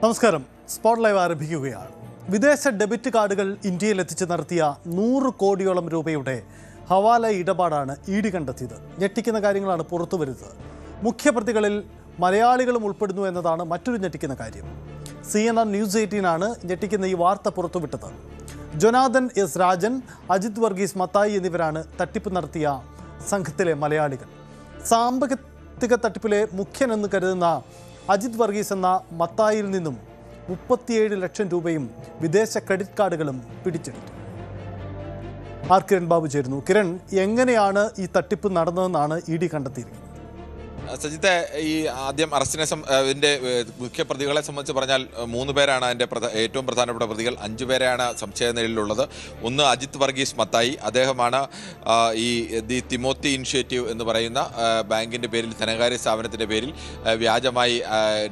നമസ്കാരം. Spot live ആരംഭിക്കുകയാണ്. വിദേശ ഡെബിറ്റ് കാർഡുകൾ ഇന്ത്യയിൽ എത്തിച്ച് നടത്തിയ 100 കോടിയോളം രൂപയുടെ ഹവാല ഇടപാടാണ് ഇ ഡി കണ്ടെത്തിയത്. ഞെട്ടിക്കുന്ന കാര്യങ്ങളാണ് പുറത്തു വരുന്നത്. മുഖ്യപ്രതികളിൽ മലയാളികളും ഉൾപ്പെടുന്നു എന്നതാണ് മറ്റൊരു ഞെട്ടിക്കുന്ന കാര്യം. CNN ന്യൂസ് 18 ഞെട്ടിക്കുന്ന ഈ വാർത്ത പുറത്തുവിട്ടത്. ജൊനാഥൻ എസ് രാജൻ, അജിത് വർഗീസ് മത്തായി എന്നിവരാണ് തട്ടിപ്പ് നടത്തിയ സംഘത്തിലെ മലയാളികൾ. സാമ്പത്തിക തട്ടിപ്പിലെ മുഖ്യനെന്ന് കരുതുന്ന അജിത് വർഗീസ് എന്ന മത്തായിൽ നിന്നും 37 ലക്ഷം രൂപയും വിദേശ ക്രെഡിറ്റ് കാർഡുകളും പിടിച്ചെടുത്തു. കിരൺ ബാബു ചേരുന്നു. കിരൺ, എങ്ങനെയാണ് ഈ തട്ടിപ്പ് നടന്നതെന്നാണ് ഇ ഡി കണ്ടെത്തിയിരിക്കുന്നത്? സജിത്തെ, ഈ ആദ്യം അറസ്റ്റിനെ ഇതിൻ്റെ മുഖ്യ പ്രതികളെ സംബന്ധിച്ച് പറഞ്ഞാൽ 3 പേരാണ് അതിൻ്റെ ഏറ്റവും പ്രധാനപ്പെട്ട പ്രതികൾ. 5 പേരെയാണ് സംശയനിഴലിലുള്ളത്. ഒന്ന് അജിത് വർഗീസ് മത്തായി, അദ്ദേഹമാണ് ദി തിമോത്തി ഇനിഷ്യേറ്റീവ് എന്ന് പറയുന്ന ബാങ്കിൻ്റെ പേരിൽ, ധനകാര്യ സ്ഥാപനത്തിൻ്റെ പേരിൽ വ്യാജമായി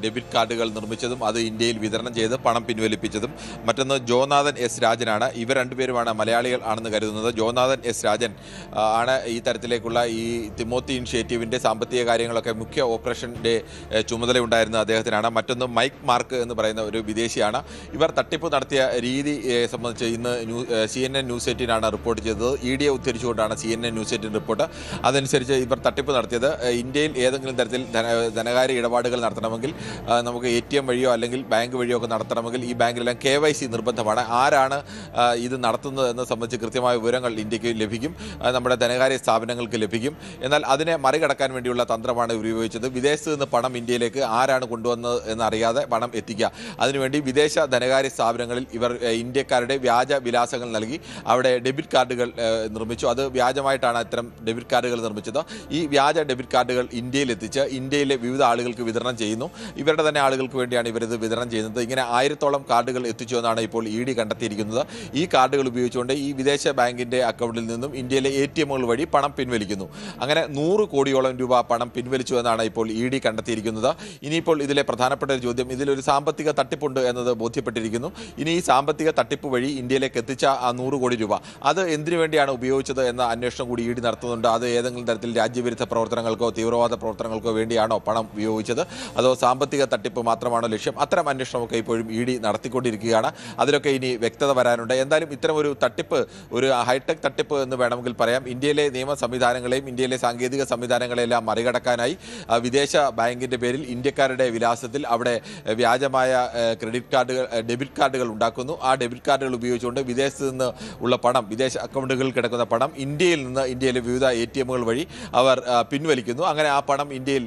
ഡെബിറ്റ് കാർഡുകൾ നിർമ്മിച്ചതും അത് ഇന്ത്യയിൽ വിതരണം ചെയ്ത് പണം പിൻവലിപ്പിച്ചതും. മറ്റൊന്ന് ജോനാഥൻ എസ് രാജനാണ്. ഇവർ 2 പേരുമാണ് മലയാളികൾ ആണെന്ന് കരുതുന്നത്. ജോനാഥൻ എസ് രാജൻ ആണ് ഈ തരത്തിലേക്കുള്ള ഈ തിമോത്തി ഇനിഷ്യേറ്റീവിൻ്റെ സാമ്പത്തിക കാര്യങ്ങളൊക്കെ മുഖ്യ ഓപ്പറേഷൻ്റെ ചുമതലയുണ്ടായിരുന്ന അദ്ദേഹത്തിനാണ്. മറ്റൊന്ന് മൈക്ക് മാർക്ക് എന്ന് പറയുന്ന ഒരു വിദേശിയാണ്. ഇവർ തട്ടിപ്പ് നടത്തിയ രീതി സംബന്ധിച്ച് ഇന്ന് CNN ന്യൂസ് 18 റിപ്പോർട്ട് ചെയ്തത്. ഇ ഡിയെ ഉദ്ധരിച്ചുകൊണ്ടാണ് CNN ന്യൂസ് 18 റിപ്പോർട്ട്. അതനുസരിച്ച് ഇവർ തട്ടിപ്പ് നടത്തിയത് ഇന്ത്യയിൽ ഏതെങ്കിലും തരത്തിൽ ധനകാര്യ ഇടപാടുകൾ നടത്തണമെങ്കിൽ നമുക്ക് ATM വഴിയോ അല്ലെങ്കിൽ ബാങ്ക് വഴിയോ ഒക്കെ നടത്തണമെങ്കിൽ ഈ ബാങ്കിലെല്ലാം KYC നിർബന്ധമാണ്. ആരാണ് ഇത് നടത്തുന്നത് എന്ന് സംബന്ധിച്ച് കൃത്യമായ വിവരങ്ങൾ ഇന്ത്യക്ക് ലഭിക്കും, നമ്മുടെ ധനകാര്യ സ്ഥാപനങ്ങൾക്ക് ലഭിക്കും. എന്നാൽ അതിനെ മറികടക്കാൻ വേണ്ടിയുള്ള തന്ത്രമാണ് ഉപയോഗിച്ചത്. വിദേശത്ത് നിന്ന് പണം ഇന്ത്യയിലേക്ക് ആരാണ് കൊണ്ടുവന്നത് എന്നറിയാതെ പണം എത്തിക്കുക. അതിനുവേണ്ടി വിദേശ ധനകാര്യ സ്ഥാപനങ്ങളിൽ ഇവർ ഇന്ത്യക്കാരുടെ വ്യാജ വിലാസങ്ങൾ നൽകി അവിടെ ഡെബിറ്റ് കാർഡുകൾ നിർമ്മിച്ചു. അത് വ്യാജമായിട്ടാണ് ഇത്തരം ഡെബിറ്റ് കാർഡുകൾ നിർമ്മിച്ചത്. ഈ വ്യാജ ഡെബിറ്റ് കാർഡുകൾ ഇന്ത്യയിൽ എത്തിച്ച് ഇന്ത്യയിലെ വിവിധ ആളുകൾക്ക് വിതരണം ചെയ്യുന്നു. ഇവരുടെ തന്നെ ആളുകൾക്ക് വേണ്ടിയാണ് ഇവരിത് വിതരണം ചെയ്യുന്നത്. ഇങ്ങനെ 1000-ഓളം കാർഡുകൾ എത്തിച്ചു എന്നാണ് ഇപ്പോൾ ഇ ഡി കണ്ടെത്തിയിരിക്കുന്നത്. ഈ കാർഡുകൾ ഉപയോഗിച്ചുകൊണ്ട് ഈ വിദേശ ബാങ്കിൻ്റെ അക്കൗണ്ടിൽ നിന്നും ഇന്ത്യയിലെ ATMകൾ വഴി പണം പിൻവലിക്കുന്നു. അങ്ങനെ 100 കോടിയോളം രൂപ പണം പിൻവലിച്ചു എന്നാണ് ഇപ്പോൾ ഇ ഡി കണ്ടെത്തിയിരിക്കുന്നത്. ഇനിയിപ്പോൾ ഇതിലെ പ്രധാനപ്പെട്ട ഒരു ചോദ്യം, ഇതിലൊരു സാമ്പത്തിക തട്ടിപ്പുണ്ട് എന്നത് ബോധ്യപ്പെട്ടിരിക്കുന്നു. ഇനി ഈ സാമ്പത്തിക തട്ടിപ്പ് വഴി ഇന്ത്യയിലേക്ക് എത്തിച്ച ആ 100 കോടി രൂപ അത് എന്തിനു വേണ്ടിയാണ് ഉപയോഗിച്ചത് എന്ന അന്വേഷണം കൂടി ഇ ഡി നടത്തുന്നുണ്ട്. അത് ഏതെങ്കിലും തരത്തിൽ രാജ്യവിരുദ്ധ പ്രവർത്തനങ്ങൾക്കോ തീവ്രവാദ പ്രവർത്തനങ്ങൾക്കോ വേണ്ടിയാണോ പണം ഉപയോഗിച്ചത്, അതോ സാമ്പത്തിക തട്ടിപ്പ് മാത്രമാണോ ലക്ഷ്യം? അത്തരം അന്വേഷണമൊക്കെ ഇപ്പോഴും ഇ ഡി നടത്തിക്കൊണ്ടിരിക്കുകയാണ്. അതിലൊക്കെ ഇനി വ്യക്തത വരാനുണ്ട്. എന്തായാലും ഇത്തരം ഒരു തട്ടിപ്പ്, ഒരു ഹൈടെക് തട്ടിപ്പ് എന്ന് വേണമെങ്കിൽ പറയാം. ഇന്ത്യയിലെ നിയമ സംവിധാനങ്ങളെയും ഇന്ത്യയിലെ സാങ്കേതിക സംവിധാനങ്ങളെല്ലാം മറികടക്കാനായി വിദേശ ബാങ്കിൻ്റെ പേരിൽ ഇന്ത്യക്കാരുടെ വിലാസത്തിൽ അവിടെ വ്യാജമായ ക്രെഡിറ്റ് കാർഡുകൾ, ഡെബിറ്റ് കാർഡുകൾ ഉണ്ടാക്കുന്നു. ആ ഡെബിറ്റ് കാർഡുകൾ ഉപയോഗിച്ചുകൊണ്ട് വിദേശത്ത് നിന്ന് ഉള്ള പണം, വിദേശ അക്കൗണ്ടുകളിൽ കിടക്കുന്ന പണം ഇന്ത്യയിൽ നിന്ന് ഇന്ത്യയിലെ വിവിധ ATMകൾ വഴി അവർ പിൻവലിക്കുന്നു. അങ്ങനെ ആ പണം ഇന്ത്യൻ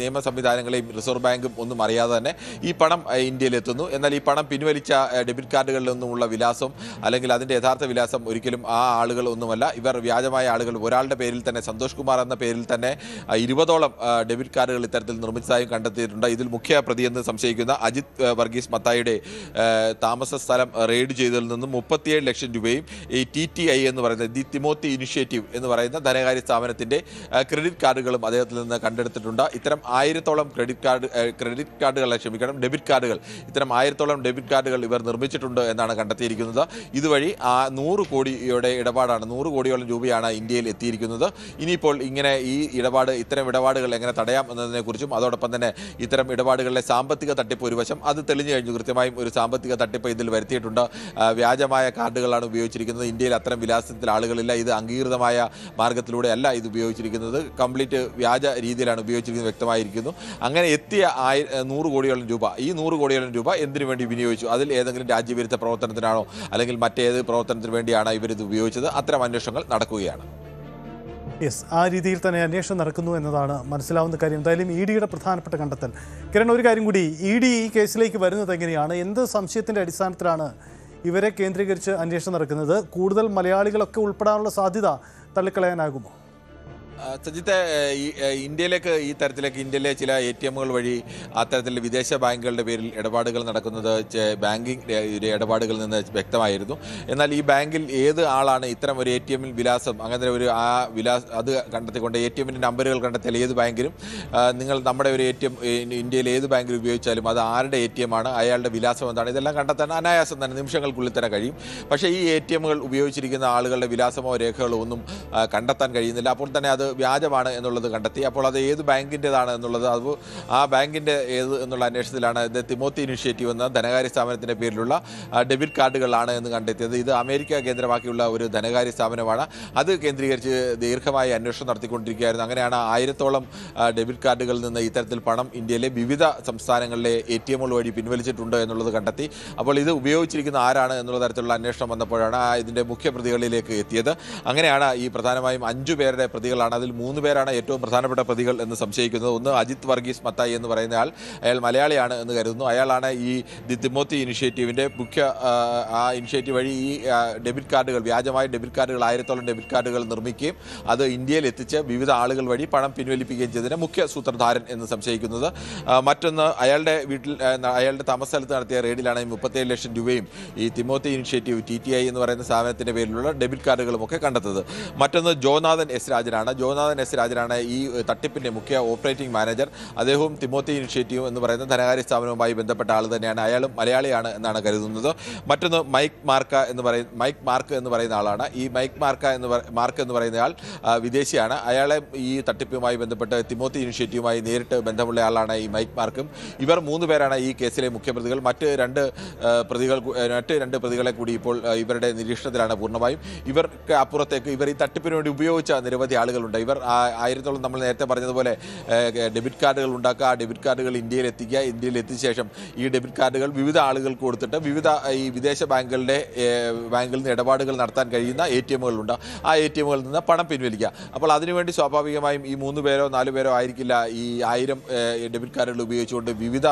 നിയമ സംവിധാനങ്ങളെയും റിസർവ് ബാങ്കും ഒന്നും അറിയാതെ തന്നെ ഈ പണം ഇന്ത്യയിലെത്തുന്നു. എന്നാൽ ഈ പണം പിൻവലിച്ച ഡെബിറ്റ് കാർഡുകളിൽ നിന്നുമുള്ള വിലാസം അല്ലെങ്കിൽ അതിൻ്റെ യഥാർത്ഥ വിലാസം ഒരിക്കലും ആ ആളുകൾ ഒന്നുമല്ല. ഇവർ വ്യാജമായ ആളുകൾ, ഒരാളുടെ പേരിൽ തന്നെ, സന്തോഷ് കുമാർ എന്ന പേരിൽ തന്നെ 20ഓളം ഡെബിറ്റ് കാർഡുകൾ ഇത്തരത്തിൽ നിർമ്മിച്ചതായും കണ്ടെത്തിയിട്ടുണ്ട്. ഇതിൽ മുഖ്യ പ്രതിയെന്ന് സംശയിക്കുന്ന അജിത് വർഗീസ് മത്തായിയുടെ താമസ സ്ഥലം റെയ്ഡ് ചെയ്തതിൽ നിന്നും 37 ലക്ഷം രൂപയും ഈ TTI എന്ന് പറയുന്ന ദി തിമോത്തി ഇനിഷ്യേറ്റീവ് എന്ന് പറയുന്ന ധനകാര്യ സ്ഥാപനത്തിൻ്റെ ക്രെഡിറ്റ് കാർഡുകളും അദ്ദേഹത്തിൽ നിന്ന് കണ്ടെടുത്തിട്ടുണ്ട്. ഇത്തരം 1000-ഓളം ഡെബിറ്റ് കാർഡുകൾ, ഇത്തരം 1000-ഓളം ഡെബിറ്റ് കാർഡുകൾ ഇവർ നിർമ്മിച്ചിട്ടുണ്ട് എന്നാണ് കണ്ടെത്തിയിരിക്കുന്നത്. ഇതുവഴി 100 കോടിയുടെ ഇടപാടാണ്, 100 കോടിയോളം രൂപയാണ് ഇന്ത്യയിൽ എത്തിയിരിക്കുന്നത്. ഇനിയിപ്പോൾ ഇങ്ങനെ ഈ ഇത്തരം ഇടപാടുകൾ എങ്ങനെ തടയാം എന്നതിനെക്കുറിച്ചും അതോടൊപ്പം തന്നെ ഇത്തരം ഇടപാടുകളിലെ സാമ്പത്തിക തട്ടിപ്പ് ഒരു വശം അത് തെളിഞ്ഞു കഴിഞ്ഞു. കൃത്യമായും ഒരു സാമ്പത്തിക തട്ടിപ്പ് ഇതിൽ വരുത്തിയിട്ടുണ്ട്. വ്യാജമായ കാർഡുകളാണ് ഉപയോഗിച്ചിരിക്കുന്നത്. ഇന്ത്യയിൽ അത്തരം വിലാസത്തിൽ ആളുകളില്ല. ഇത് അംഗീകൃതമായ മാർഗത്തിലൂടെ അല്ല ഇത് ഉപയോഗിച്ചിരിക്കുന്നത്. കംപ്ലീറ്റ് വ്യാജ രീതിയിലാണ് ഉപയോഗിച്ചിരിക്കുന്നത് വ്യക്തമായിരിക്കുന്നു. അങ്ങനെ എത്തിയ 100 കോടിയോളം രൂപ, ഈ 100 കോടിയോളം രൂപ എന്തിനു വേണ്ടി വിനിയോഗിച്ചു? അതിൽ ഏതെങ്കിലും രാജ്യവിരുദ്ധ പ്രവർത്തനത്തിനാണോ അല്ലെങ്കിൽ മറ്റേത് പ്രവർത്തനത്തിന് വേണ്ടിയാണ് ഇവരിത് ഉപയോഗിച്ചത്? അത്തരം അന്വേഷണങ്ങൾ നടക്കുകയാണ്. ആ രീതിയിൽ തന്നെ അന്വേഷണം നടക്കുന്നു എന്നതാണ് മനസ്സിലാവുന്ന കാര്യം. എന്തായാലും ഇ ഡിയുടെ പ്രധാനപ്പെട്ട കണ്ടെത്തൽ. കിരൺ, ഒരു കാര്യം കൂടി, ഇ ഡി ഈ കേസിലേക്ക് വരുന്നത് എങ്ങനെയാണ്? എന്ത് സംശയത്തിൻ്റെ അടിസ്ഥാനത്തിലാണ് ഇവരെ കേന്ദ്രീകരിച്ച് അന്വേഷണം നടക്കുന്നത്? കൂടുതൽ മലയാളികളൊക്കെ ഉൾപ്പെടാനുള്ള സാധ്യത തള്ളിക്കളയാനാകുമോ? സജിത്തെ, ഇന്ത്യയിലേക്ക് ഈ തരത്തിലേക്ക് ഇന്ത്യയിലെ ചില ATMകൾ വഴി അത്തരത്തിൽ വിദേശ ബാങ്കുകളുടെ പേരിൽ ഇടപാടുകൾ നടക്കുന്നത് ബാങ്കിങ് ഇടപാടുകളിൽ നിന്ന് വ്യക്തമായിരുന്നു. എന്നാൽ ഈ ബാങ്കിൽ ഏത് ആളാണ് ഇത്തരം ഒരു ATMൽ വിലാസം, അങ്ങനെ ഒരു അത് കണ്ടെത്തിക്കൊണ്ട് ATMൻ്റെ നമ്പറുകൾ കണ്ടെത്തിയാൽ ഏത് ബാങ്കിലും നിങ്ങൾ നമ്മുടെ ഒരു ATM ഇന്ത്യയിൽ ഏത് ബാങ്കിൽ ഉപയോഗിച്ചാലും അത് ആരുടെ ATM ആണ്, അയാളുടെ വിലാസം എന്താണ്, ഇതെല്ലാം കണ്ടെത്താൻ അനായാസം തന്നെ നിമിഷങ്ങൾക്കുള്ളിൽ തന്നെ കഴിയും. പക്ഷേ ഈ ATMകൾ ഉപയോഗിച്ചിരിക്കുന്ന ആളുകളുടെ വിലാസമോ രേഖകളോ ഒന്നും കണ്ടെത്താൻ കഴിയുന്നില്ല. അപ്പോൾ തന്നെ അത് വ്യാജമാണ് എന്നുള്ളത് കണ്ടെത്തി. അപ്പോൾ അത് ഏത് ബാങ്കിൻ്റെതാണ് എന്നുള്ളത്, അത് ആ ബാങ്കിൻ്റെ ഏത് എന്നുള്ള അന്വേഷണത്തിലാണ് ഇത് തിമോത്തി ഇനിഷ്യേറ്റീവ് എന്ന ധനകാര്യ സ്ഥാപനത്തിൻ്റെ പേരിലുള്ള ഡെബിറ്റ് കാർഡുകളാണ് എന്ന് കണ്ടെത്തിയത്. ഇത് അമേരിക്ക കേന്ദ്രമാക്കിയുള്ള ഒരു ധനകാര്യ സ്ഥാപനമാണ്. അത് കേന്ദ്രീകരിച്ച് ദീർഘമായി അന്വേഷണം നടത്തിക്കൊണ്ടിരിക്കുകയായിരുന്നു. അങ്ങനെയാണ് 1000-ഓളം ഡെബിറ്റ് കാർഡുകളിൽ നിന്ന് ഇത്തരത്തിൽ പണം ഇന്ത്യയിലെ വിവിധ സംസ്ഥാനങ്ങളിലെ ATMകൾ വഴി പിൻവലിച്ചിട്ടുണ്ട് എന്നുള്ളത് കണ്ടെത്തി. അപ്പോൾ ഇത് ഉപയോഗിച്ചിരിക്കുന്ന ആരാണ് എന്നുള്ള തരത്തിലുള്ള അന്വേഷണം വന്നപ്പോഴാണ് ഇതിൻ്റെ മുഖ്യപ്രതികളിലേക്ക് എത്തിയത്. അങ്ങനെയാണ് ഈ പ്രധാനമായും 5 പേരുടെ പ്രതികളാണ്. അതിൽ 3 പേരാണ് ഏറ്റവും പ്രധാനപ്പെട്ട പ്രതികൾ എന്ന് സംശയിക്കുന്നത്. ഒന്ന് അജിത് വർഗീസ് മത്തായി എന്ന് പറയുന്ന അയാൾ മലയാളിയാണ് എന്ന് കരുതുന്നു. അയാളാണ് ഈ തിമോത്തി ഇനിഷ്യേറ്റീവിൻ്റെ ആ ഇനിഷ്യേറ്റീവ് വഴി ഈ ഡെബിറ്റ് കാർഡുകൾ, വ്യാജമായ ഡെബിറ്റ് കാർഡുകൾ 1000-ഓളം ഡെബിറ്റ് കാർഡുകൾ നിർമ്മിക്കുകയും അത് ഇന്ത്യയിൽ എത്തിച്ച് വിവിധ ആളുകൾ വഴി പണം പിൻവലിപ്പിക്കുകയും ചെയ്തതിന് മുഖ്യ സൂത്രധാരൻ എന്ന് സംശയിക്കുന്നത്. മറ്റൊന്ന് അയാളുടെ താമസ സ്ഥലത്ത് നടത്തിയ റെയ്ഡിലാണ് 37 ലക്ഷം രൂപയും ഈ തിമോത്തി ഇനിഷ്യേറ്റീവ് TTI എന്ന് പറയുന്ന സ്ഥാപനത്തിൻ്റെ പേരിലുള്ള ഡെബിറ്റ് കാർഡുകളുമൊക്കെ കണ്ടെത്തത്. മറ്റൊന്ന് ജോനാഥൻ എസ് രാജനാണ് ഈ തട്ടിപ്പിൻ്റെ മുഖ്യ ഓപ്പറേറ്റിംഗ് മാനേജർ. അദ്ദേഹവും തിമോത്തി ഇനിഷ്യേറ്റീവ് എന്ന് പറയുന്ന ധനകാര്യ സ്ഥാപനവുമായി ബന്ധപ്പെട്ട ആൾ തന്നെയാണ്. അയാളും മലയാളിയാണ് എന്നാണ് കരുതുന്നത്. മറ്റൊന്ന് മൈക്ക് മാർക്ക് എന്ന് പറയുന്ന ആളാണ്. ഈ മാർക്ക് എന്ന് പറയുന്ന ആൾ വിദേശിയാണ്. അയാളെ ഈ തട്ടിപ്പുമായി ബന്ധപ്പെട്ട് തിമോത്തി ഇനിഷ്യേറ്റീവുമായി നേരിട്ട് ബന്ധമുള്ള ആളാണ് ഈ മൈക്ക് മാർക്കും. ഇവർ 3 പേരാണ് ഈ കേസിലെ മുഖ്യപ്രതികൾ. മറ്റ് രണ്ട് പ്രതികളെ കൂടി ഇപ്പോൾ ഇവരുടെ നിരീക്ഷണത്തിലാണ് പൂർണ്ണമായും. ഇവർക്ക് അപ്പുറത്തേക്ക് ഇവർ ഈ തട്ടിപ്പിന് വേണ്ടി ഉപയോഗിച്ച നിരവധി ആളുകളുണ്ട്. ഇവർ 1000-ഓളം നമ്മൾ നേരത്തെ പറഞ്ഞതുപോലെ ഡെബിറ്റ് കാർഡുകൾ ഉണ്ടാക്കുക, ആ ഡെബിറ്റ് കാർഡുകൾ ഇന്ത്യയിൽ എത്തിക്കുക, ഇന്ത്യയിൽ എത്തിച്ച ശേഷം ഈ ഡെബിറ്റ് കാർഡുകൾ വിവിധ ആളുകൾക്ക് കൊടുത്തിട്ട് വിവിധ ഈ വിദേശ ബാങ്കിൽ നിന്ന് ഇടപാടുകൾ നടത്താൻ കഴിയുന്ന ATMകളുണ്ട്. ആ ATMകളിൽ നിന്ന് പണം പിൻവലിക്കുക. അപ്പോൾ അതിനുവേണ്ടി സ്വാഭാവികമായും ഈ 3 പേരോ 4 പേരോ ആയിരിക്കില്ല ഈ 1000 ഡെബിറ്റ് കാർഡുകൾ ഉപയോഗിച്ചുകൊണ്ട് വിവിധ